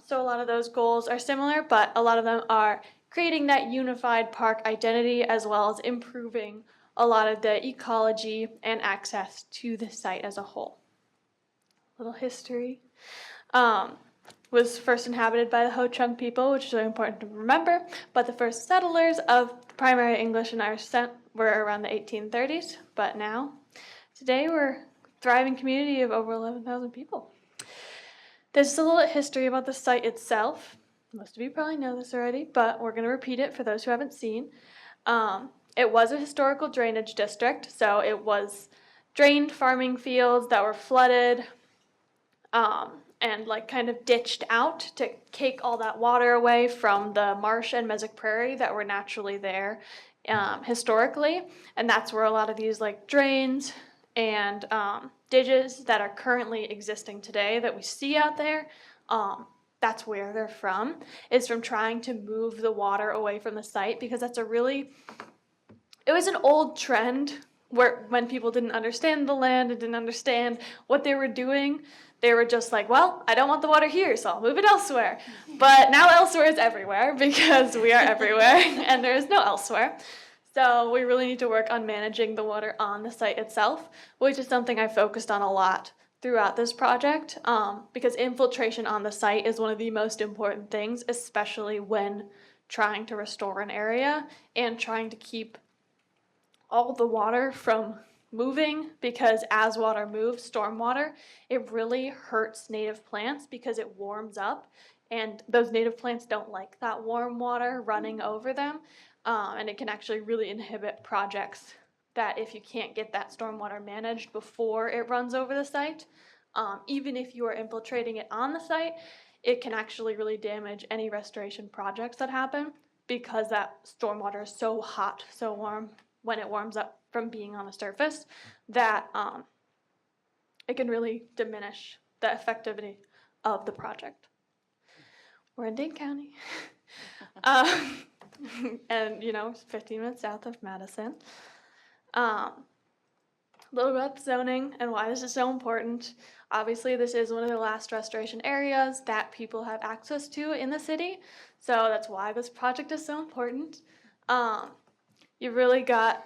So a lot of those goals are similar, but a lot of them are creating that unified park identity as well as improving a lot of the ecology and access to the site as a whole. Little history. Was first inhabited by the Ho-Chunk people, which is really important to remember, but the first settlers of primary English and Irish descent were around the 1830s, but now, today we're a thriving community of over 11,000 people. There's a little history about the site itself. Most of you probably know this already, but we're going to repeat it for those who haven't seen. It was a historical drainage district, so it was drained farming fields that were flooded, and like kind of ditched out to take all that water away from the marsh and mesic prairie that were naturally there historically. And that's where a lot of these like drains and ditches that are currently existing today that we see out there, that's where they're from, is from trying to move the water away from the site, because that's it was an old trend where when people didn't understand the land and didn't understand what they were doing, they were just like, well, I don't want the water here, so I'll move it elsewhere. But now elsewhere is everywhere, because we are everywhere and there is no elsewhere. So we really need to work on managing the water on the site itself, which is something I focused on a lot throughout this project, because infiltration on the site is one of the most important things, especially when trying to restore an area and trying to keep all the water from moving, because as water moves, stormwater, it really hurts native plants because it warms up, and those native plants don't like that warm water running over them, and it can actually really inhibit projects that if you can't get that stormwater managed before it runs over the site, even if you are infiltrating it on the site, it can actually really damage any restoration projects that happen, because that stormwater is so hot, so warm when it warms up from being on the surface, that it can really diminish the effectivity of the project. We're in Dane County, and 15 minutes south of Madison. A little about zoning and why this is so important. Obviously, this is one of the last restoration areas that people have access to in the city, so that's why this project is so important. You've really got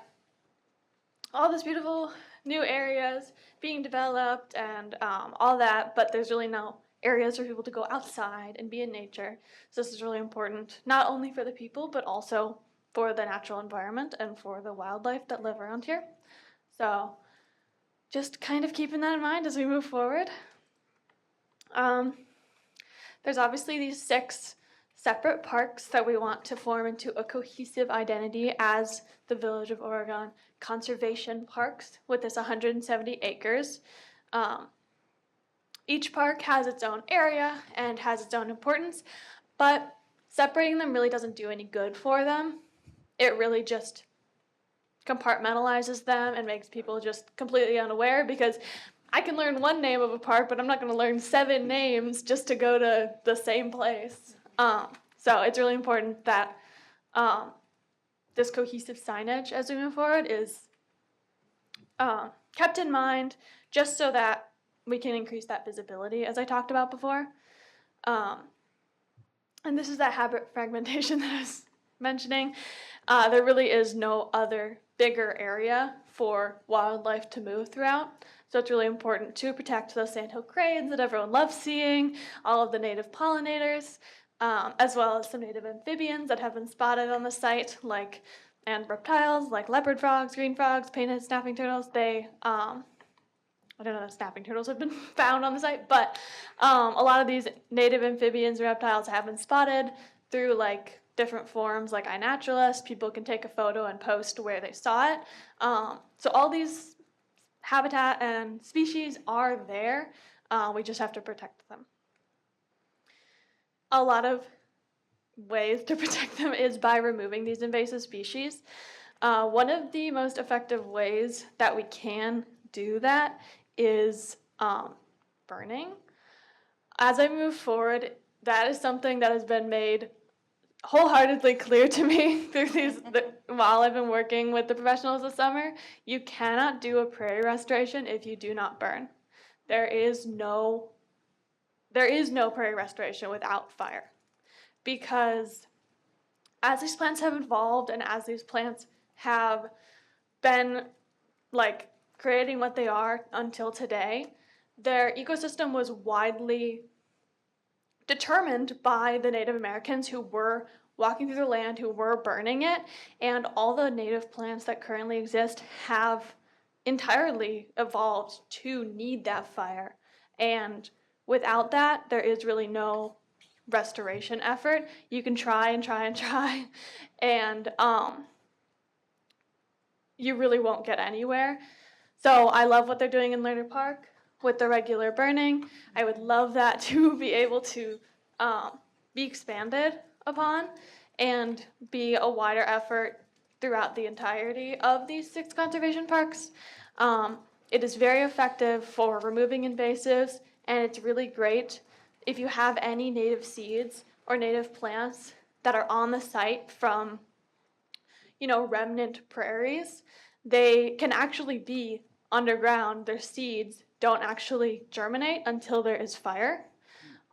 all this beautiful new areas being developed and all that, but there's really no areas for people to go outside and be in nature. So this is really important, not only for the people, but also for the natural environment and for the wildlife that live around here. So just kind of keeping that in mind as we move forward. There's obviously these 6 separate parks that we want to form into a cohesive identity as the Village of Oregon Conservation Parks with this 170 acres. Each park has its own area and has its own importance, but separating them really doesn't do any good for them. It really just compartmentalizes them and makes people just completely unaware, because I can learn one name of a park, but I'm not going to learn 7 names just to go to the same place. So it's really important that this cohesive signage as we move forward is kept in mind, just so that we can increase that visibility, as I talked about before. And this is that habit fragmentation that I was mentioning. There really is no other bigger area for wildlife to move throughout. So it's really important to protect those sandhill cranes that everyone loves seeing, all of the native pollinators, as well as some native amphibians that have been spotted on the site, and reptiles like leopard frogs, green frogs, painted snapping turtles. I don't know if snapping turtles have been found on the site, but a lot of these native amphibians and reptiles have been spotted through different forums like iNaturalist. People can take a photo and post where they saw it. So all these habitat and species are there. We just have to protect them. A lot of ways to protect them is by removing these invasive species. One of the most effective ways that we can do that is burning. As I move forward, that is something that has been made wholeheartedly clear to me through while I've been working with the professionals this summer. You cannot do a prairie restoration if you do not burn. There is no prairie restoration without fire, because as these plants have evolved and as these plants have been creating what they are until today, their ecosystem was widely determined by the Native Americans who were walking through the land, who were burning it, and all the native plants that currently exist have entirely evolved to need that fire. And without that, there is really no restoration effort. You can try and try and try, and you really won't get anywhere. So I love what they're doing in Lerner Park with the regular burning. I would love that to be able to be expanded upon and be a wider effort throughout the entirety of these 6 conservation parks. It is very effective for removing invasives, and it's really great if you have any native seeds or native plants that are on the site from, remnant prairies, they can actually be underground. Their seeds don't actually germinate until there is fire.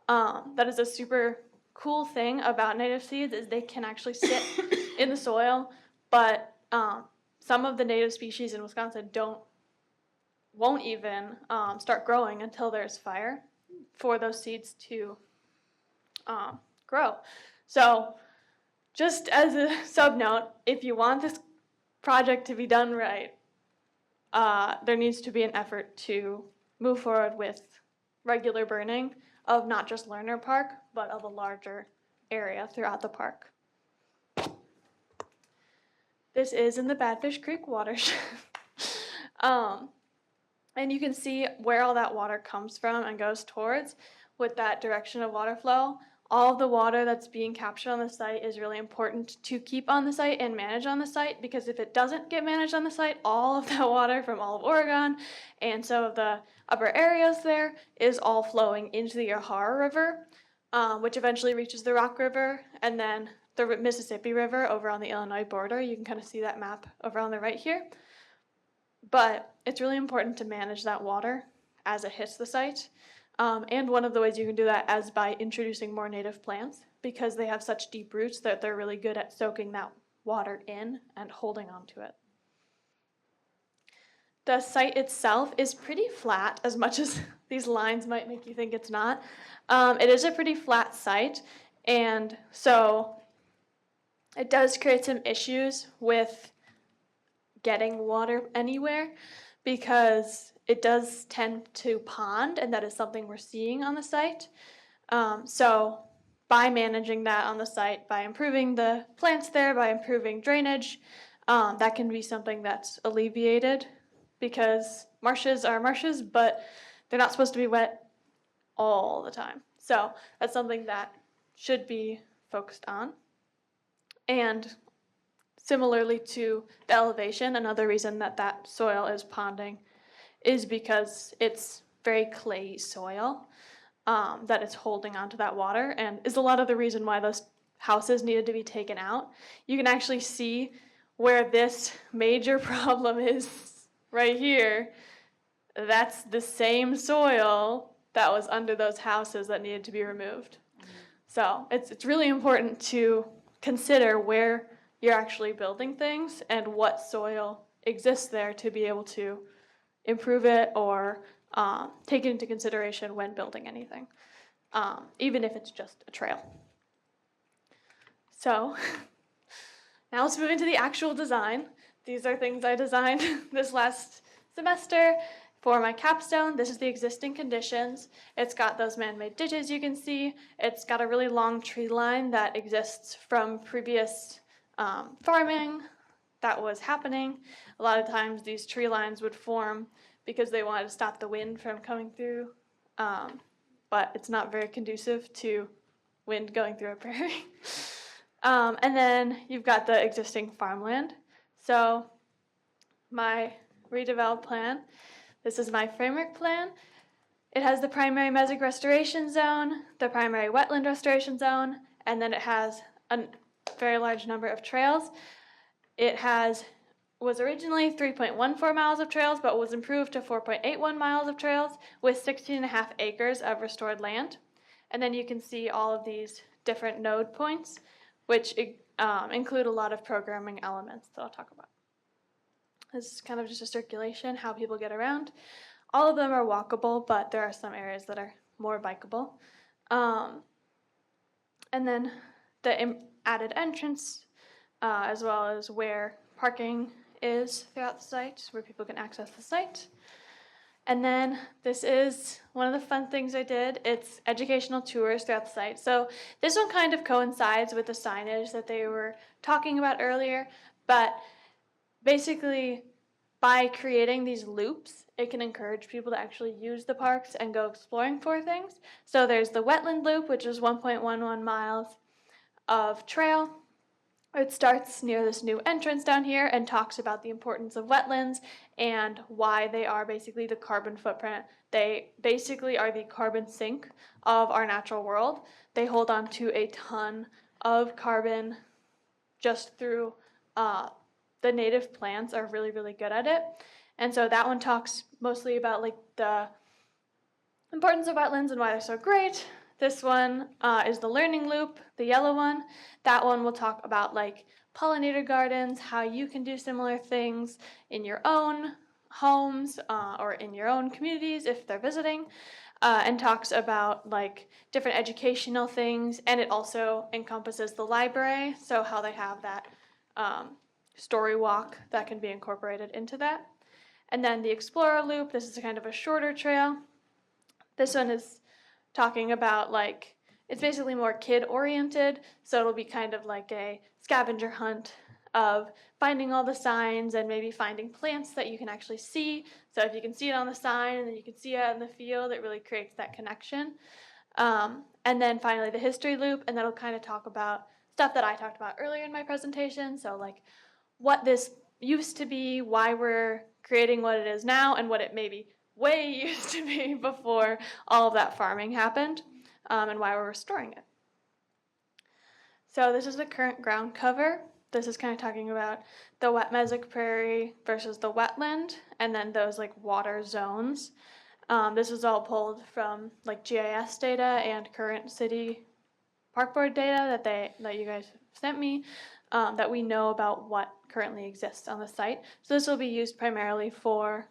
That is a super cool thing about native seeds is they can actually sit in the soil, but some of the native species in Wisconsin won't even start growing until there's fire for those seeds to grow. So just as a sub note, if you want this project to be done right, there needs to be an effort to move forward with regular burning of not just Lerner Park, but of a larger area throughout the park. This is in the Badfish Creek watershed. And you can see where all that water comes from and goes towards with that direction of water flow. All of the water that's being captured on the site is really important to keep on the site and manage on the site, because if it doesn't get managed on the site, all of that water from all of Oregon and some of the upper areas there is all flowing into the Yahara River, which eventually reaches the Rock River, and then the Mississippi River over on the Illinois border. You can kind of see that map over on the right here. But it's really important to manage that water as it hits the site. And one of the ways you can do that is by introducing more native plants, because they have such deep roots that they're really good at soaking that water in and holding onto it. The site itself is pretty flat, as much as these lines might make you think it's not. It is a pretty flat site, and so it does create some issues with getting water anywhere, because it does tend to pond, and that is something we're seeing on the site. So by managing that on the site, by improving the plants there, by improving drainage, that can be something that's alleviated, because marshes are marshes, but they're not supposed to be wet all the time. So that's something that should be focused on. And similarly to the elevation, another reason that that soil is ponding is because it's very clayey soil that is holding onto that water, and is a lot of the reason why those houses needed to be taken out. You can actually see where this major problem is right here. That's the same soil that was under those houses that needed to be removed. So it's really important to consider where you're actually building things and what soil exists there to be able to improve it or take it into consideration when building anything, even if it's just a trail. So now let's move into the actual design. These are things I designed this last semester for my capstone. This is the existing conditions. It's got those man-made ditches you can see. It's got a really long tree line that exists from previous farming that was happening. A lot of times these tree lines would form because they wanted to stop the wind from coming through, but it's not very conducive to wind going through a prairie. And then you've got the existing farmland. So my redeveloped plan, this is my framework plan. It has the primary mesic restoration zone, the primary wetland restoration zone, and then it has a very large number of trails. It was originally 3.14 miles of trails, but was improved to 4.81 miles of trails with 16.5 acres of restored land. And then you can see all of these different node points, which include a lot of programming elements that I'll talk about. This is kind of just a circulation, how people get around. All of them are walkable, but there are some areas that are more bikeable. And then the added entrance, as well as where parking is throughout the site, where people can access the site. And then this is one of the fun things I did. It's educational tours throughout the site. So this one kind of coincides with the signage that they were talking about earlier, but basically by creating these loops, it can encourage people to actually use the parks and go exploring for things. So there's the wetland loop, which is 1.11 miles of trail. It starts near this new entrance down here and talks about the importance of wetlands and why they are basically the carbon footprint. They basically are the carbon sink of our natural world. They hold on to a ton of carbon just through the native plants are really, really good at it. And so that one talks mostly about like the importance of wetlands and why they're so great. This one is the learning loop, the yellow one. That one will talk about like pollinator gardens, how you can do similar things in your own homes or in your own communities if they're visiting, and talks about like different educational things. And it also encompasses the library, so how they have that story walk that can be incorporated into that. And then the explorer loop, this is kind of a shorter trail. This one is talking about like, it's basically more kid oriented, so it'll be kind of like a scavenger hunt of finding all the signs and maybe finding plants that you can actually see. So if you can see it on the sign and then you can see it in the field, it really creates that connection. And then finally the history loop, and that'll kind of talk about stuff that I talked about earlier in my presentation. So like what this used to be, why we're creating what it is now, and what it maybe way used to be before all of that farming happened, and why we're restoring it. So this is the current ground cover. This is kind of talking about the wet mesic prairie versus the wetland, and then those like water zones. This is all pulled from like GIS data and current city park board data that you guys sent me, that we know about what currently exists on the site. So this will be used primarily for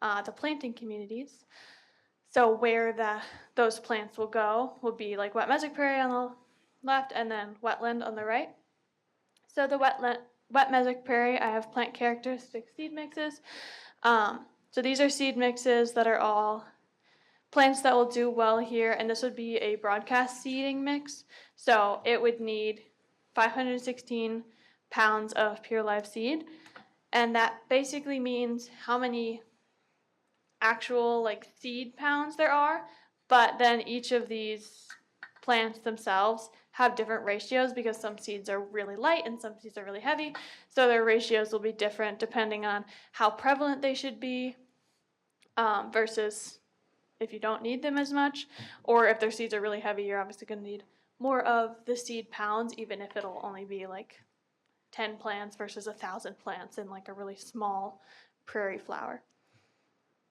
the planting communities. So where those plants will go will be like wet mesic prairie on the left and then wetland on the right. So the wet mesic prairie, I have plant characteristic seed mixes. So these are seed mixes that are all plants that will do well here, and this would be a broadcast seeding mix. So it would need 516 pounds of pure live seed, and that basically means how many actual like seed pounds there are, but then each of these plants themselves have different ratios because some seeds are really light and some seeds are really heavy, so their ratios will be different depending on how prevalent they should be, versus if you don't need them as much, or if their seeds are really heavy, you're obviously going to need more of the seed pounds, even if it'll only be like 10 plants versus 1,000 plants in like a really small prairie flower.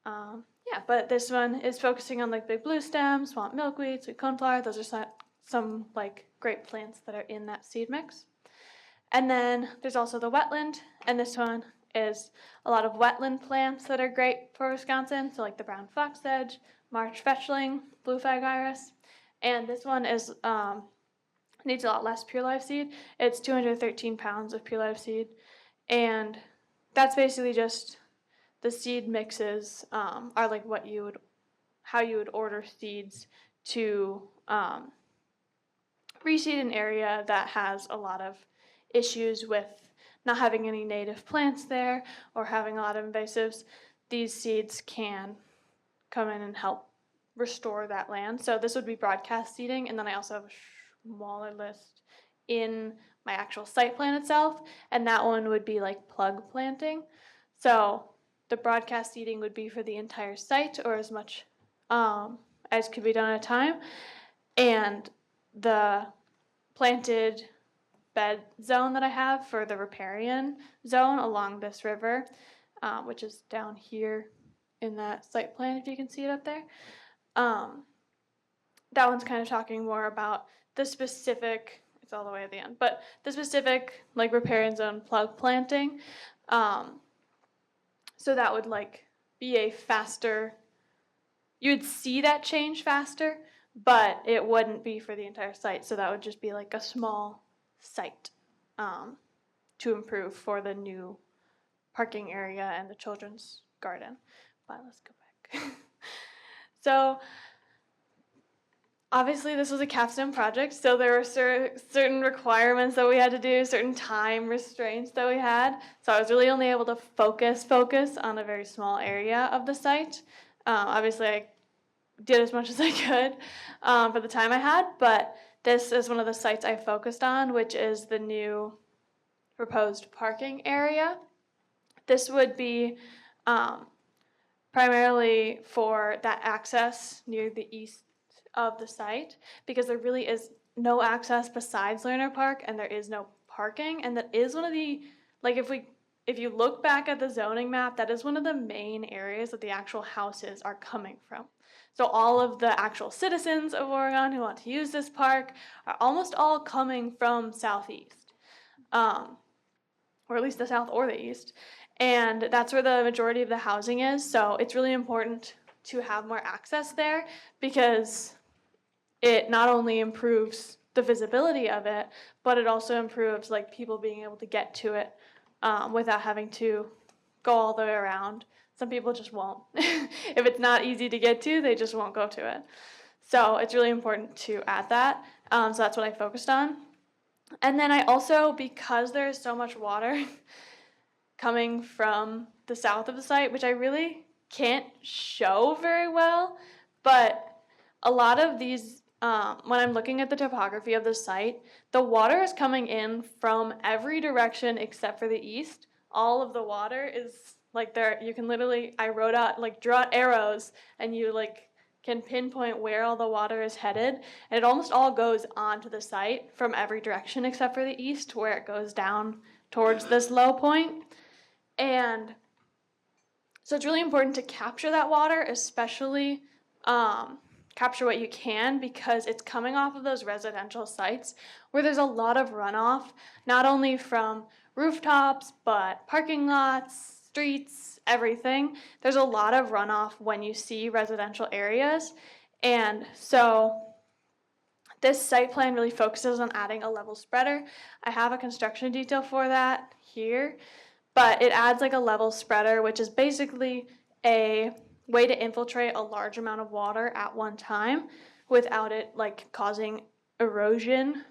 Yeah, but this one is focusing on like big blue stem, swamp milkweed, sweet coneflower. Those are some like great plants that are in that seed mix. And then there's also the wetland, and this one is a lot of wetland plants that are great for Wisconsin. So like the brown foxedge, March fetchling, blue fag iris. And this one is needs a lot less pure live seed. It's 213 pounds of pure live seed, and that's basically just the seed mixes are like how you would order seeds to reseed an area that has a lot of issues with not having any native plants there or having a lot of invasives. These seeds can come in and help restore that land. So this would be broadcast seeding, and then I also have a smaller list in my actual site plan itself, and that one would be like plug planting. So the broadcast seeding would be for the entire site or as much as could be done at a time, and the planted bed zone that I have for the riparian zone along this river, which is down here in that site plan, if you can see it up there. That one's kind of talking more about the specific, it's all the way at the end, but the specific like riparian zone plug planting. So that would like be a faster, you would see that change faster, but it wouldn't be for the entire site. So that would just be like a small site to improve for the new parking area and the children's garden. But let's go back. So obviously this was a capstone project, so there were certain requirements that we had to do, certain time restraints that we had. So I was really only able to focus on a very small area of the site. Obviously I did as much as I could for the time I had, but this is one of the sites I focused on, which is the new proposed parking area. This would be primarily for that access near the east of the site, because there really is no access besides Lerner Park, and there is no parking, and that is one of the, like, if you look back at the zoning map, that is one of the main areas that the actual houses are coming from. So all of the actual citizens of Oregon who want to use this park are almost all coming from southeast, or at least the south or the east. And that's where the majority of the housing is. So it's really important to have more access there, because it not only improves the visibility of it, but it also improves like people being able to get to it without having to go all the way around. Some people just won't. If it's not easy to get to, they just won't go to it. So it's really important to add that. So that's what I focused on. And then I also, because there is so much water coming from the south of the site, which I really can't show very well, but a lot of these, when I'm looking at the topography of the site, the water is coming in from every direction except for the east. All of the water is like there, you can literally, I wrote out, like draw arrows, and you like can pinpoint where all the water is headed, and it almost all goes onto the site from every direction except for the east, where it goes down towards this low point. And so it's really important to capture that water, especially capture what you can, because it's coming off of those residential sites where there's a lot of runoff, not only from rooftops, but parking lots, streets, everything. There's a lot of runoff when you see residential areas. And so this site plan really focuses on adding a level spreader. I have a construction detail for that here, but it adds like a level spreader, which is basically a way to infiltrate a large amount of water at one time without it like causing erosion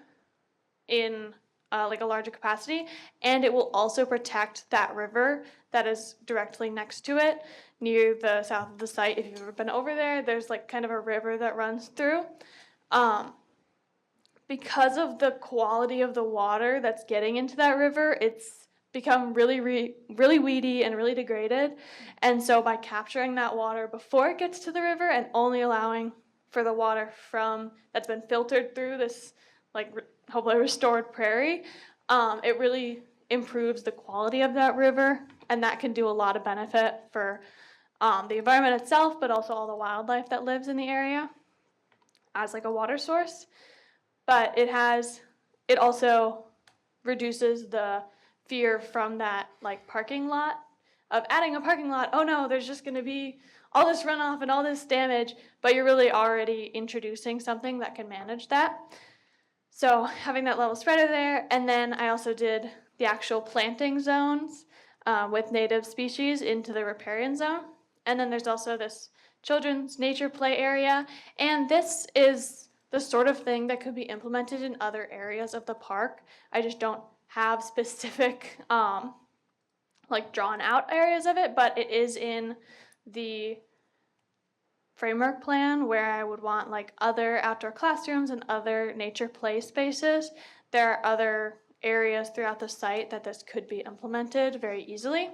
in like a larger capacity. And it will also protect that river that is directly next to it near the south of the site. If you've ever been over there, there's like kind of a river that runs through. Because of the quality of the water that's getting into that river, it's become really weedy and really degraded. And so by capturing that water before it gets to the river and only allowing for the water from that's been filtered through this like hopefully restored prairie, it really improves the quality of that river, and that can do a lot of benefit for the environment itself, but also all the wildlife that lives in the area as like a water source. But it also reduces the fear from that like parking lot of adding a parking lot. Oh no, there's just going to be all this runoff and all this damage, but you're really already introducing something that can manage that. So having that level spreader there, and then I also did the actual planting zones with native species into the riparian zone. And then there's also this children's nature play area, and this is the sort of thing that could be implemented in other areas of the park. I just don't have specific like drawn out areas of it, but it is in the framework plan where I would want like other outdoor classrooms and other nature play spaces. There are other areas throughout the site that this could be implemented very easily.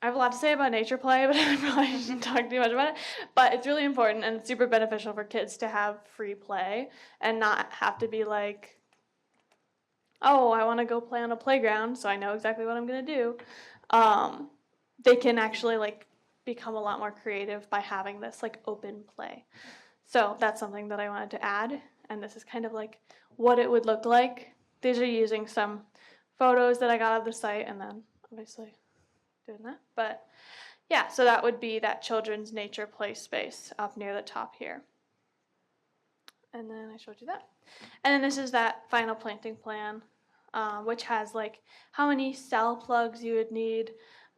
I have a lot to say about nature play, but I probably shouldn't talk too much about it. But it's really important, and it's super beneficial for kids to have free play and not have to be like, oh, I want to go play on a playground, so I know exactly what I'm going to do. They can actually like become a lot more creative by having this like open play. So that's something that I wanted to add, and this is kind of like what it would look like. These are using some photos that I got of the site, and then obviously doing that. But yeah, so that would be that children's nature play space up near the top here. And then I showed you that. And then this is that final planting plan, which has like how many cell plugs you would need.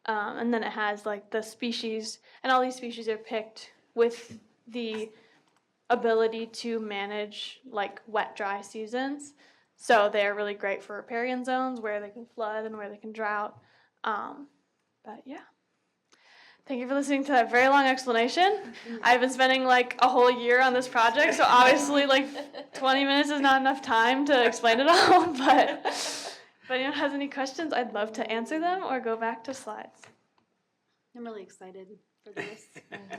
And then it has like the species, and all these species are picked with the ability to manage like wet, dry seasons. So they're really great for riparian zones where they can flood and where they can drought. But yeah, Thank you for listening to that very long explanation. I've been spending like a whole year on this project, so obviously like 20 minutes is not enough time to explain it all, but if anyone has any questions, I'd love to answer them or go back to slides. I'm really excited for this.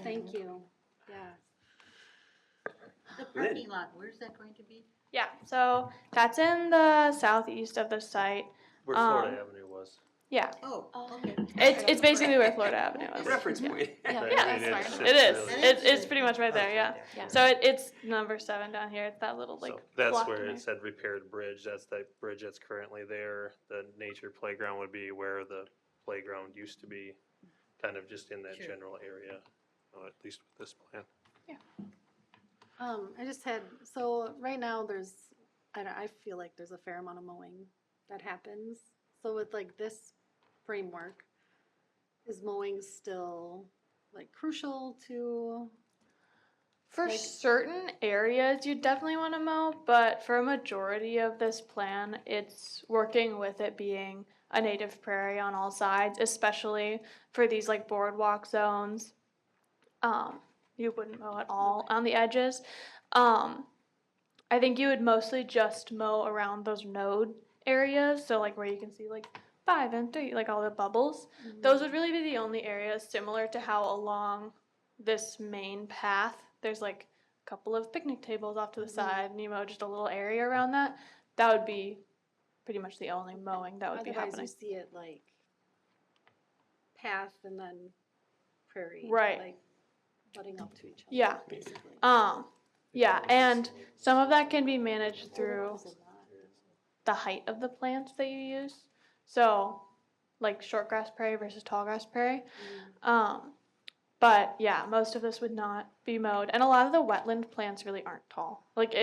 Thank you. Yeah. The parking lot, where's that going to be? Yeah, so that's in the southeast of the site. Where Florida Avenue was. Yeah, Oh, okay. it's basically where Florida Avenue is. Reference point. Yeah, That's fine. it is. really- It's pretty much right there, yeah. Yeah. So it's number 7 down here. It's that little like. So that's block where in it said repaired bridge. That's the bridge that's currently there. The nature playground would be where the playground used to be, kind of just in that Sure. general area, at least with this plan. I just had, so right now there's, I feel like there's a fair amount of mowing that happens. So with like this framework, is mowing still like crucial to? For Like- certain areas, you definitely want to mow, but for a majority of this plan, it's working with it being a native prairie on all sides, especially for these like boardwalk zones. You wouldn't mow at all on the edges. I think you would mostly just mow around those node areas, so like where you can see like 5 and 3, like all the bubbles. Those would really be the only areas similar to how along this main path, there's like a couple of picnic tables off to the side, and you mow just a little area around that. That would be pretty much the only mowing that would be Otherwise happening. you see it like path and then prairie. Right. Like butting up to each other. Yeah. Basically. Yeah, and some of that can be managed through the height of the plants that you use. So, like short grass prairie versus tall grass prairie. But yeah, most of this would not be mowed. And a lot of the wetland plants really aren't tall. Like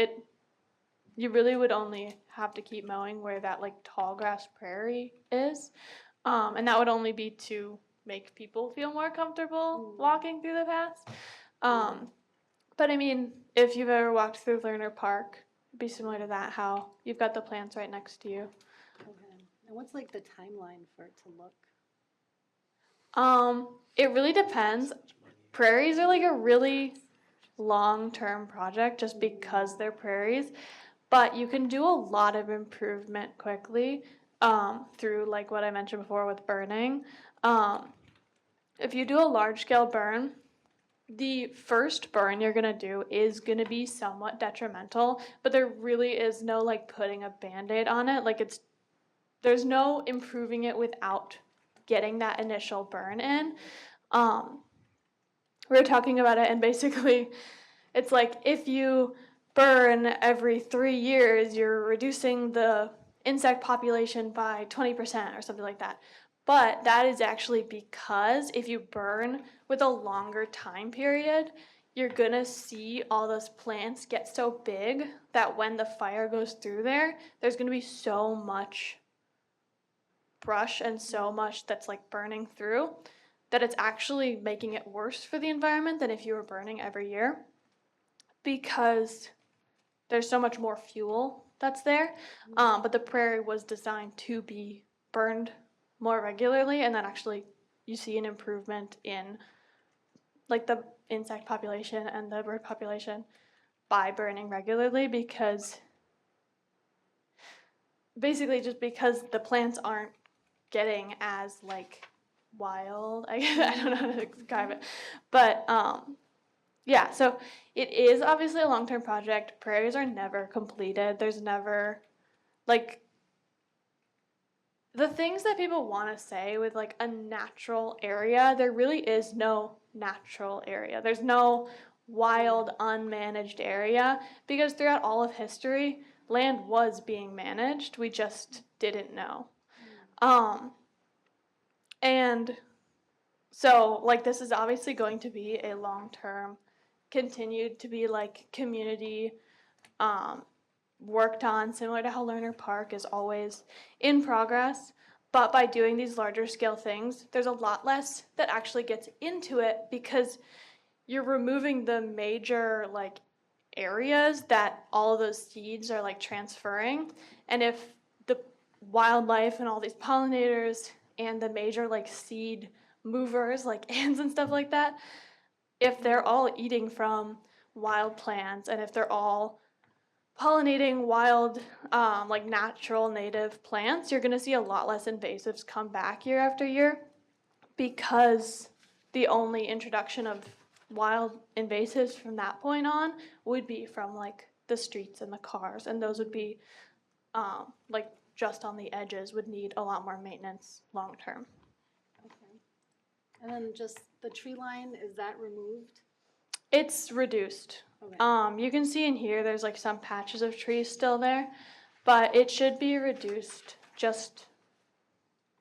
you really would only have to keep mowing where that like tall grass prairie is. And that would only be to make people feel more comfortable walking through the paths. But I mean, if you've ever walked through Lerner Park, it'd be similar to that, how you've got the plants right next to you. Okay. And what's like the timeline for it to look? It really depends. Prairies are like a really long-term project just because they're prairies, but you can do a lot of improvement quickly through like what I mentioned before with burning. If you do a large-scale burn, the first burn you're gonna do is gonna be somewhat detrimental, but there really is no like putting a Band-Aid on it. Like there's no improving it without getting that initial burn in. We were talking about it, and basically it's like if you burn every 3 years, you're reducing the insect population by 20% or something like that. But that is actually because if you burn with a longer time period, you're gonna see all those plants get so big that when the fire goes through there, there's gonna be so much brush and so much that's like burning through that it's actually making it worse for the environment than if you were burning every year, because there's so much more fuel that's there. But the prairie was designed to be burned more regularly, and then actually you see an improvement in like the insect population and the bird population by burning regularly, because basically just because the plants aren't getting as like wild, I don't know how to describe it, but yeah, so it is obviously a long-term project. Prairies are never completed. There's never like the things that people want to say with like a natural area, there really is no natural area. There's no wild, unmanaged area, because throughout all of history, land was being managed. We just didn't know. And so like this is obviously going to be a long-term, continued to be like community worked on, similar to how Lerner Park is always in progress. But by doing these larger scale things, there's a lot less that actually gets into it, because you're removing the major like areas that all of those seeds are like transferring. And if the wildlife and all these pollinators and the major like seed movers like ants and stuff like that, if they're all eating from wild plants and if they're all pollinating wild, like natural native plants, you're gonna see a lot less invasives come back year after year, because the only introduction of wild invasives from that point on would be from like the streets and the cars, and those would be like just on the edges, would need a lot more maintenance long term. Okay. And then just the tree line, is that removed? It's reduced. Okay. You can see in here there's like some patches of trees still there, but it should be reduced just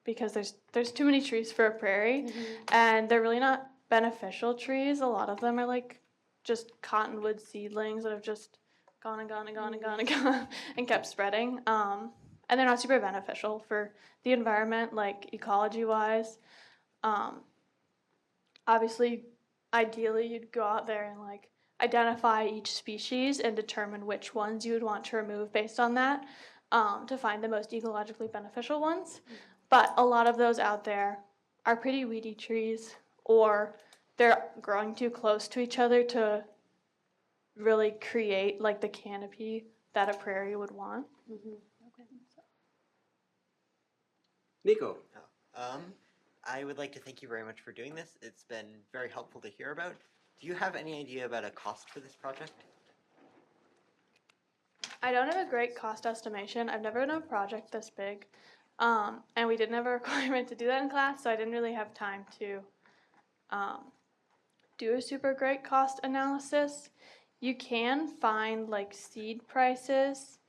because there's too many trees for a prairie, and they're really not beneficial trees. A lot of them are like just cottonwood seedlings that have just gone and gone and gone and gone and gone and kept spreading. And they're not super beneficial for the environment, like ecology wise. Obviously, ideally, you'd go out there and like identify each species and determine which ones you would want to remove based on that, to find the most ecologically beneficial ones. But a lot of those out there are pretty weedy trees, or they're growing too close to each other to really create like the canopy that a prairie would want. Nico? I would like to thank you very much for doing this. It's been very helpful to hear about. Do you have any idea about a cost for this project? I don't have a great cost estimation. I've never done a project this big. And we didn't have a requirement to do that in class, so I didn't really have time to do a super great cost analysis. You can find like seed prices,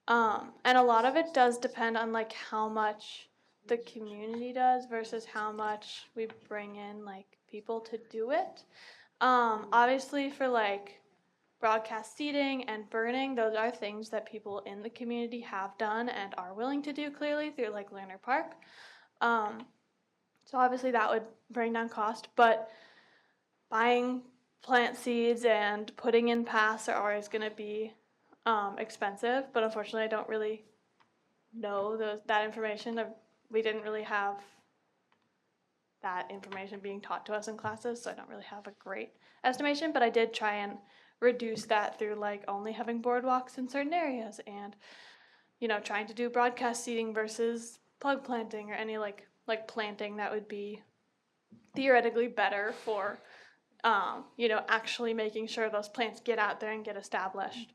and a lot of it does depend on like how much the community does versus how much we bring in like people to do it. Obviously for like broadcast seeding and burning, those are things that people in the community have done and are willing to do clearly through like Lerner Park. So obviously that would bring down cost, but buying plant seeds and putting in paths are always going to be expensive, but unfortunately I don't really know that information. We didn't really have that information being taught to us in classes, so I don't really have a great estimation, but I did try and reduce that through like only having boardwalks in certain areas and, you know, trying to do broadcast seeding versus plug planting or any like planting that would be theoretically better for, you know, actually making sure those plants get out there and get established.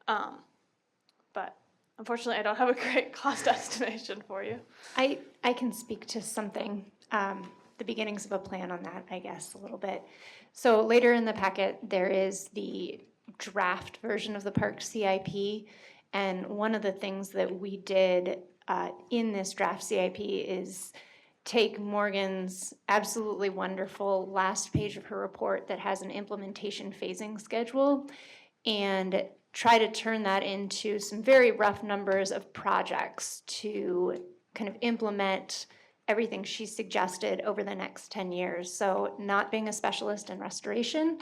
But unfortunately, I don't have a great cost estimation for you. I can speak to something, the beginnings of a plan on that, I guess, a little bit. So later in the packet, there is the draft version of the park CIP. And one of the things that we did in this draft CIP is take Morgan's absolutely wonderful last page of her report that has an implementation phasing schedule and try to turn that into some very rough numbers of projects to kind of implement everything she suggested over the next 10 years. So not being a specialist in restoration,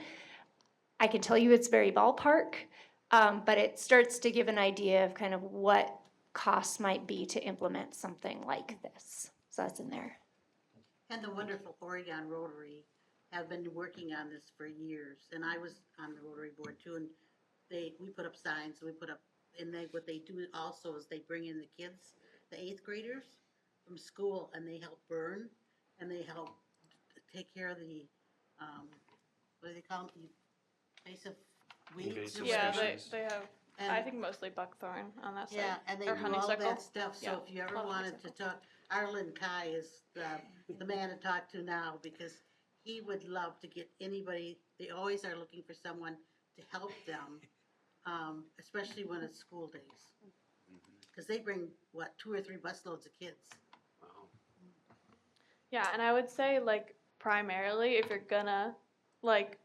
I can tell you it's very ballpark, but it starts to give an idea of kind of what costs might be to implement something like this. So that's in there. And the wonderful Oregon Rotary have been working on this for years, and I was on the Rotary Board too, and we put up signs, and what they do also is they bring in the kids, the 8th graders from school, and they help burn, and they help take care of the, what do they call them, invasive weeds? Invasive or Yeah, whatever. they have, And- I think mostly buckthorn on that side. Yeah, and they or do all honeysuckle. that stuff, so Yeah, if you ever a lot of wanted to honeysuckle. talk, Arlen Kai is the man to talk to now, because he would love to get anybody, they always are looking for someone to help them, especially when it's school days. Because they bring, 2 or 3 busloads of kids. Yeah, and I would say like primarily if you're gonna like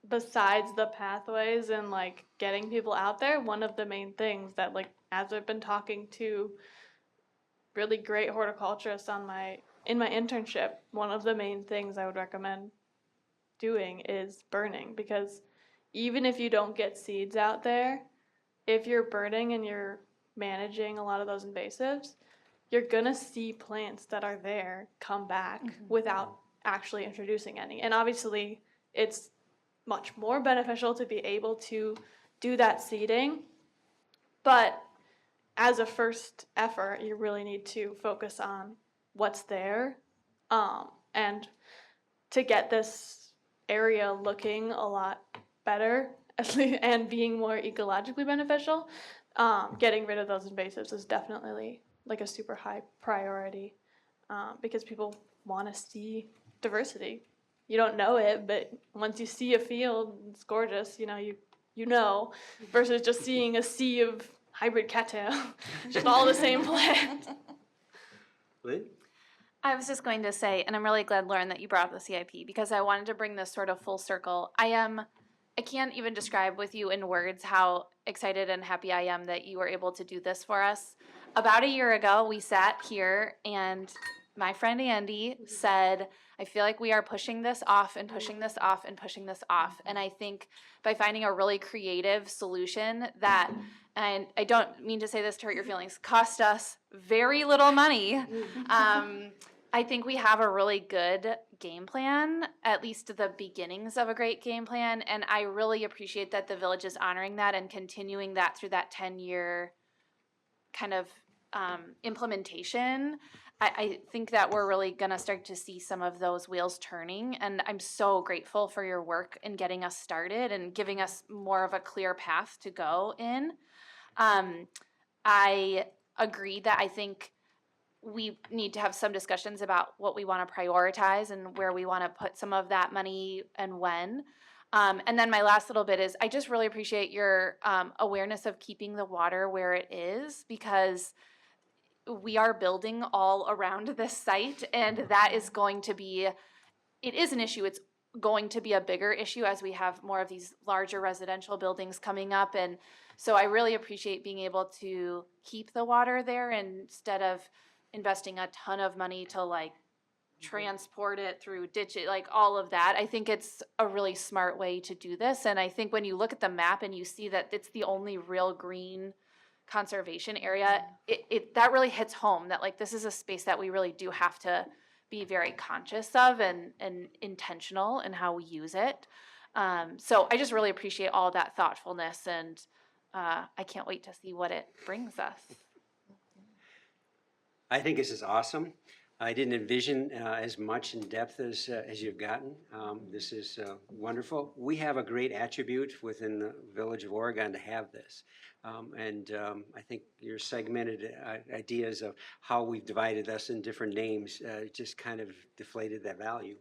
besides the pathways and like getting people out there, one of the main things that like as I've been talking to really great horticulturists in my internship, one of the main things I would recommend doing is burning, because even if you don't get seeds out there, if you're burning and you're managing a lot of those invasives, you're gonna see plants that are there come back without actually introducing any. And obviously, it's much more beneficial to be able to do that seeding. But as a first effort, you really need to focus on what's there, and to get this area looking a lot better and being more ecologically beneficial, getting rid of those invasives is definitely like a super high priority, because people want to see diversity. You don't know it, but once you see a field, it's gorgeous. You know, versus just seeing a sea of hybrid cattail, just all the same plant. Lynn? I was just going to say, and I'm really glad, Lauren, that you brought up the CIP, because I wanted to bring this sort of full circle. I can't even describe with you in words how excited and happy I am that you were able to do this for us. About a year ago, we sat here and my friend Andy said, I feel like we are pushing this off and pushing this off and pushing this off. And I think by finding a really creative solution that, and I don't mean to say this to hurt your feelings, cost us very little money, I think we have a really good game plan, at least the beginnings of a great game plan. And I really appreciate that the village is honoring that and continuing that through that 10-year kind of implementation. I think that we're really going to start to see some of those wheels turning. And I'm so grateful for your work in getting us started and giving us more of a clear path to go in. I agree that I think we need to have some discussions about what we want to prioritize and where we want to put some of that money and when. And then my last little bit is I just really appreciate your awareness of keeping the water where it is, because we are building all around this site, and that is going to be, it is an issue. It's going to be a bigger issue as we have more of these larger residential buildings coming up. And so I really appreciate being able to keep the water there instead of investing a ton of money to like transport it through ditches, like all of that. I think it's a really smart way to do this. And I think when you look at the map and you see that it's the only real green conservation area, that really hits home that like this is a space that we really do have to be very conscious of and intentional in how we use it. So I just really appreciate all that thoughtfulness, and I can't wait to see what it brings us. I think this is awesome. I didn't envision as much in depth as you've gotten. This is wonderful. We have a great attribute within the Village of Oregon to have this. I think your segmented ideas of how we've divided us in different names just kind of deflated that value.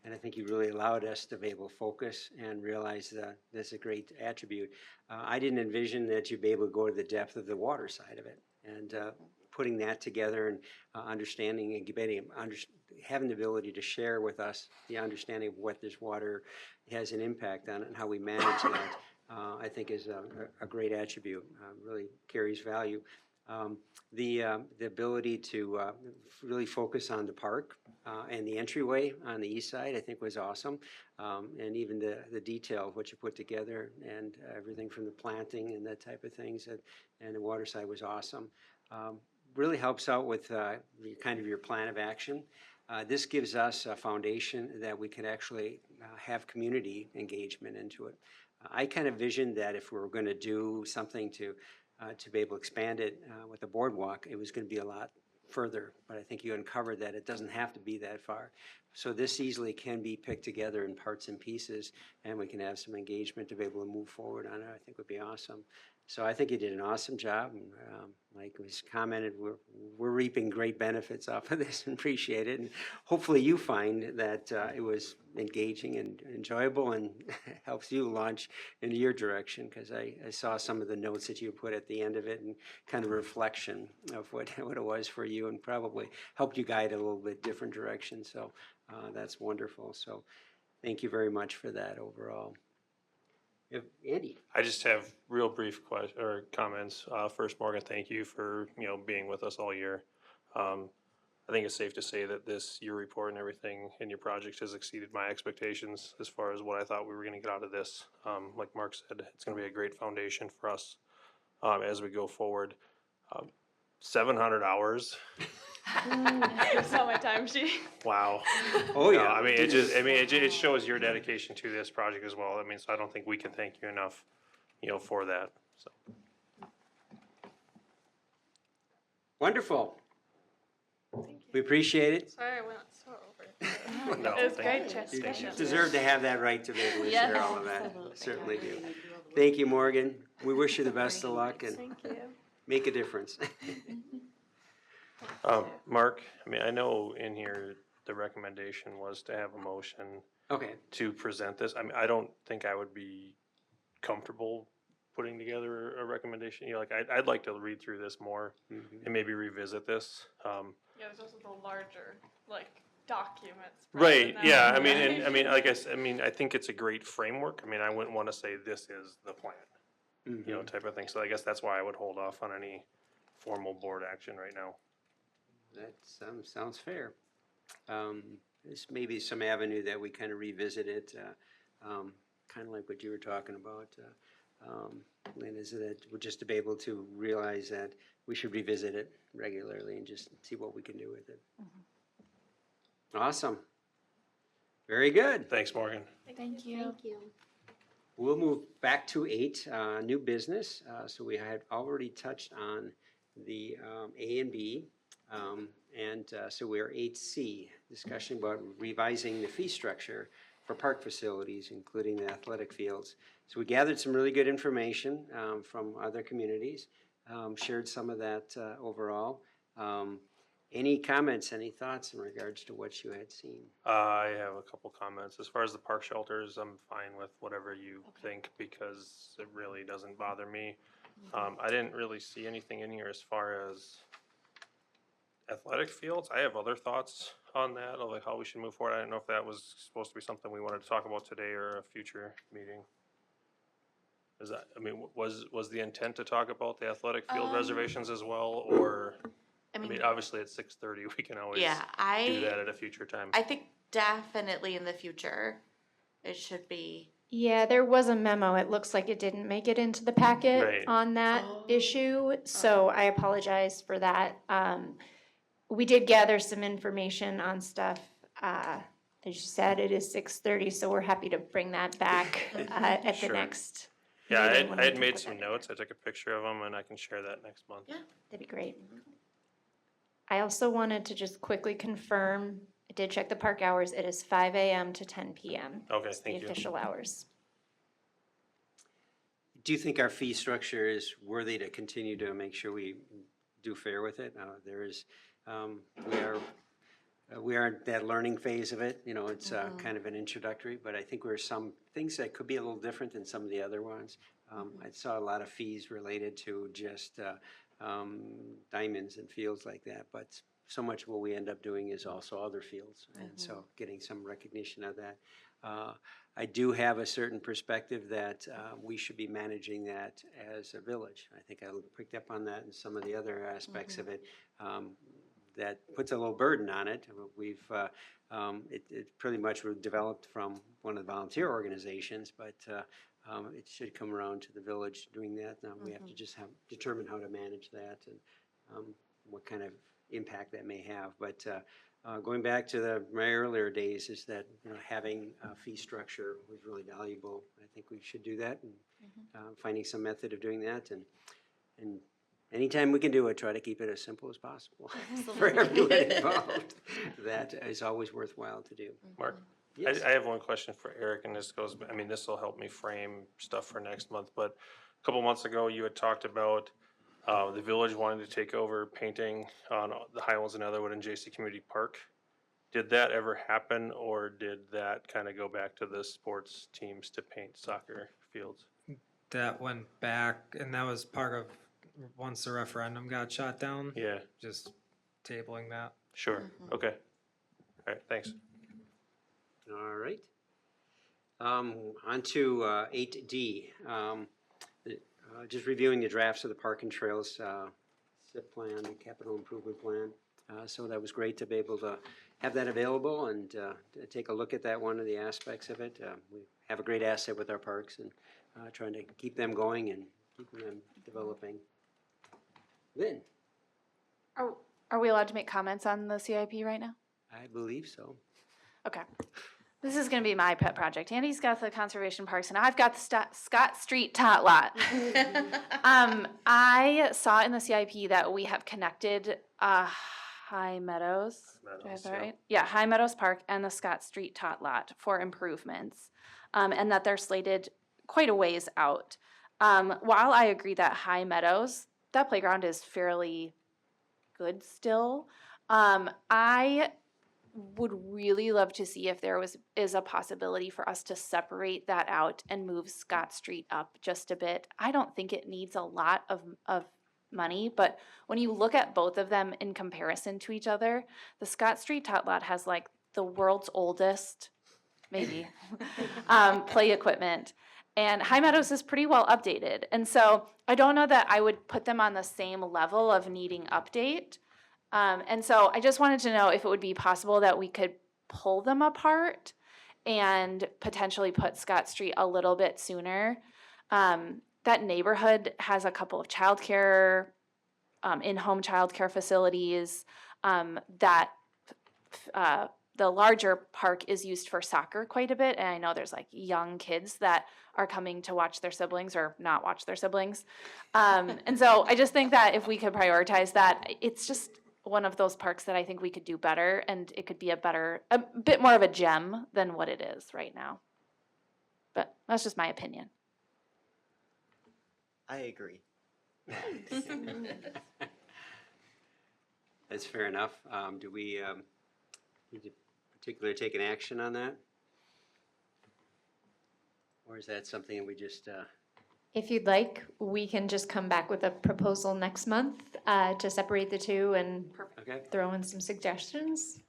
And I think you really allowed us to be able to focus and realize that that's a great attribute. I didn't envision that you'd be able to go to the depth of the water side of it. And putting that together and understanding and having the ability to share with us the understanding of what this water has an impact on and how we manage that, I think is a great attribute, really carries value. The ability to really focus on the park and the entryway on the east side, I think was awesome. And even the detail of what you put together and everything from the planting and that type of things, and the water side was awesome. Really helps out with kind of your plan of action. This gives us a foundation that we can actually have community engagement into it. I kind of visioned that if we were going to do something to be able to expand it with the boardwalk, it was going to be a lot further. But I think you uncovered that it doesn't have to be that far. So this easily can be picked together in parts and pieces, and we can have some engagement to be able to move forward on it. I think would be awesome. So I think you did an awesome job. And, like was commented, we're reaping great benefits off of this and appreciate it. And hopefully you find that it was engaging and enjoyable and helps you launch into your direction, because I saw some of the notes that you put at the end of it and kind of a reflection of what it was for you, and probably helped you guide a little bit different direction. So that's wonderful. So thank you very much for that overall. Andy. I just have real brief comments. First, Morgan, thank you for being with us all year. I think it's safe to say that your report and everything in your project has exceeded my expectations as far as what I thought we were going to get out of this. Like Mark said, it's going to be a great foundation for us as we go forward. 700 hours. It's not my time sheet. Wow. Oh, No, yeah. I mean, it shows your dedication to this project as well. I mean, so I don't think we can thank you enough, for that, so. Wonderful. We appreciate it. Sorry, I went so over. No, It was thank great you. discussion. You deserve to have that right to be able to share all of that. Absolutely. Certainly do. Absolutely. Thank you, Morgan. We wish you the best of luck and Thank you. make a difference. Mark, I mean, I know in here, the recommendation was to have a motion Okay, to present this. I mean, I don't think I would be comfortable putting together a recommendation. I'd like to read through this more and maybe revisit this. Yeah, there's also the larger, documents. Right, yeah, I mean, like I think it's a great framework. I mean, I wouldn't want to say this is the plan, type of thing. So I guess that's why I would hold off on any formal board action right now. that sounds fair. This may be some avenue that we kind of revisit it, kind of like what you were talking about. Lynn, is that we're just to be able to realize that we should revisit it regularly and just see what we can do with it. Awesome. Very good. Thanks, Morgan. Thank you. Thank you. We'll move back to 8, new business. So we had already touched on the A and B. So we are 8C, discussion about revising the fee structure for park facilities, including the athletic fields. So we gathered some really good information from other communities, shared some of that overall. Any comments, any thoughts in regards to what you had seen? I have a couple comments. As far as the park shelters, I'm fine with whatever you think because it really doesn't bother me. I didn't really see anything in here as far as athletic fields. I have other thoughts on that, of like how we should move forward. I didn't know if that was supposed to be something we wanted to talk about today or a future meeting. Is that, I mean, was the intent to talk about the athletic field reservations as well, or? I mean, obviously at 6:30, we can always do that at a future time. I think definitely in the future, it should be. Yeah, there was a memo. It looks like it didn't make it into the packet Right. on that issue, so I apologize for that. We did gather some information on stuff. As you said, it is 6:30, so we're happy to bring that back at the Sure. next Yeah, meeting when I we had can made put some that notes. I took a picture of them and I can share that next month. Yeah. That'd be great. I also wanted to just quickly confirm, I did check the park hours. It is 5 a.m. to 10 p.m. Okay, It's thank the you. official hours. Do you think our fee structure is worthy to continue to make sure we do fair with it? There is, we are at that learning phase of it, it's kind of an introductory, but I think there are some things that could be a little different than some of the other ones. I saw a lot of fees related to just diamonds and fields like that, but so much of what we end up doing is also other fields, and so getting some recognition of that. I do have a certain perspective that we should be managing that as a village. I think I picked up on that in some of the other aspects of it. That puts a little burden on it. It pretty much was developed from one of the volunteer organizations, but it should come around to the village doing that. Now we have to just determine how to manage that and what kind of impact that may have. But going back to my earlier days is that having a fee structure was really valuable. I think we should do that and finding some method of doing that and anytime we can do it, try to keep it as simple as possible for everyone involved. That is always worthwhile to do. Mark? Yes. I have one question for Eric, and this will help me frame stuff for next month, but a couple months ago, you had talked about the village wanting to take over painting on the Highlands and Otherwood and J.C. Community Park. Did that ever happen, or did that kind of go back to the sports teams to paint soccer fields? That went back, and that was part of once the referendum got shot down. Yeah, Just tabling that. sure, okay. All right, thanks. All right. On to 8D. Just reviewing the drafts of the Park and Trails SIP plan, the capital improvement plan. So that was great to be able to have that available and to take a look at that, one of the aspects of it. We have a great asset with our parks and trying to keep them going and keeping them developing. Lynn? Are we allowed to make comments on the CIP right now? I believe so. Okay. This is gonna be my pet project. Andy's got the conservation parks and I've got the Scott Street tot lot. I saw in the CIP that we have connected, High Meadows. Do I have Meadows, that yeah. right? Yeah, High Meadows Park and the Scott Street tot lot for improvements. And that they're slated quite a ways out. While I agree that High Meadows, that playground is fairly good still, I would really love to see if there is a possibility for us to separate that out and move Scott Street up just a bit. I don't think it needs a lot of money, but when you look at both of them in comparison to each other, the Scott Street tot lot has like the world's oldest, maybe, play equipment. And High Meadows is pretty well updated. And so I don't know that I would put them on the same level of needing update. And so I just wanted to know if it would be possible that we could pull them apart and potentially put Scott Street a little bit sooner. That neighborhood has a couple of childcare, in-home childcare facilities, that the larger park is used for soccer quite a bit. And I know there's like young kids that are coming to watch their siblings or not watch their siblings. And so I just think that if we could prioritize that, it's just one of those parks that I think we could do better, and it could be a bit more of a gem than what it is right now. But that's just my opinion. I agree. That's fair enough. Do we need to particularly take an action on that? Or is that something that we just, If you'd like, we can just come back with a proposal next month to separate the two and okay, throw in some suggestions.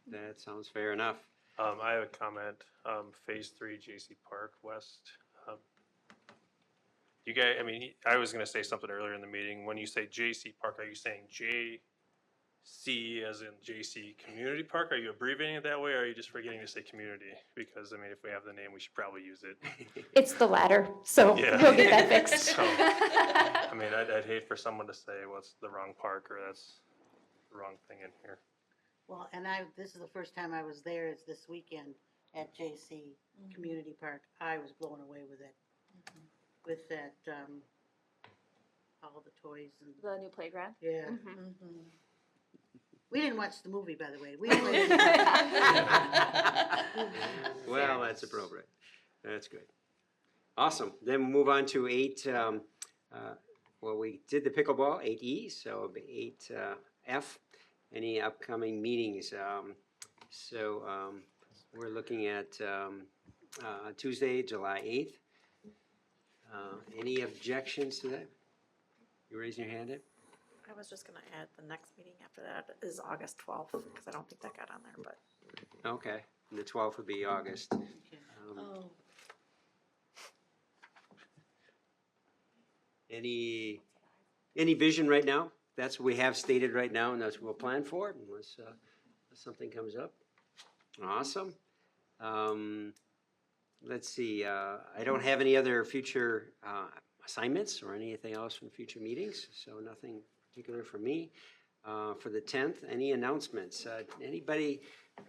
that sounds fair enough. I have a comment, Phase 3 JC Park West. You guys, I mean, I was gonna say something earlier in the meeting, when you say JC Park, are you saying JC as in JC Community Park? Are you abbreviating it that way, or are you just forgetting to say community? Because, I mean, if we have the name, we should probably use it. It's the latter, so Yeah. we'll get that fixed. So, I mean, I'd hate for someone to say, well, it's the wrong park, or that's the wrong thing in here. Well, and this is the first time I was there, it's this weekend at JC Community Park. I was blown away with it. With that, all the toys and, The new playground? yeah. Mm-hmm. We didn't watch the movie, by the way. We played. Well, that's appropriate. That's good. Awesome. Then we'll move on to 8, well, we did the pickleball, 8E, so it'll be 8F. Any upcoming meetings? We're looking at Tuesday, July 8th. Any objections to that? You raising your hand, Ed? I was just gonna add, the next meeting after that is August 12th, because I don't think that got on there, but. Okay, and the 12th would be August. Oh. Any vision right now? That's what we have stated right now, and that's what we'll plan for, unless something comes up. Awesome. Let's see, I don't have any other future assignments or anything else from future meetings, so nothing particular for me. For the 10th, any announcements? Anybody,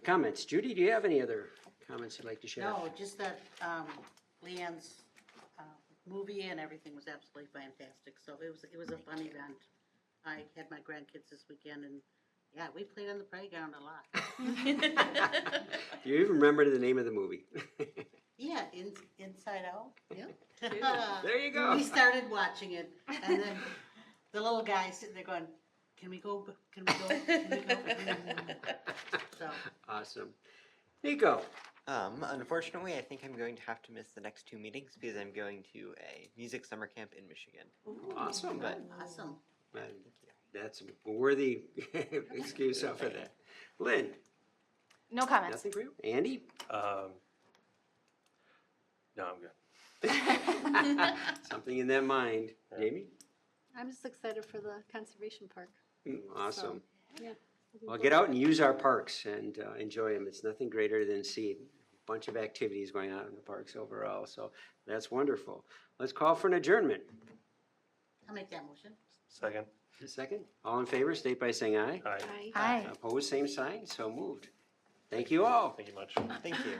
comments? Judy, do you have any other comments you'd like to share? No, just that Leanne's movie and everything was absolutely fantastic. So it was a fun event. I had my grandkids this weekend, and yeah, we played on the playground a lot. Do you even remember the name of the movie? Yeah, Inside Out. Yeah. There you go. We started watching it, and then the little guy sitting there going, "Can we go? Can we go? Can we go?" So. Awesome. Nico. Unfortunately, I think I'm going to have to miss the next 2 meetings because I'm going to a music summer camp in Michigan. Awesome. But Awesome. That's a worthy excuse for that. Lynn, No comments. nothing for you? Andy? No, I'm good. Something in that mind. Jamie? I'm just excited for the conservation park. Awesome. So, yeah. Well, get out and use our parks and enjoy them. It's nothing greater than see a bunch of activities going on in the parks overall. So that's wonderful. Let's call for an adjournment. I'll make that motion. Second. A second? All in favor, state by saying aye. Aye. Aye. Opposed, same sign, so moved. Thank you all. Thank you much. Thank you.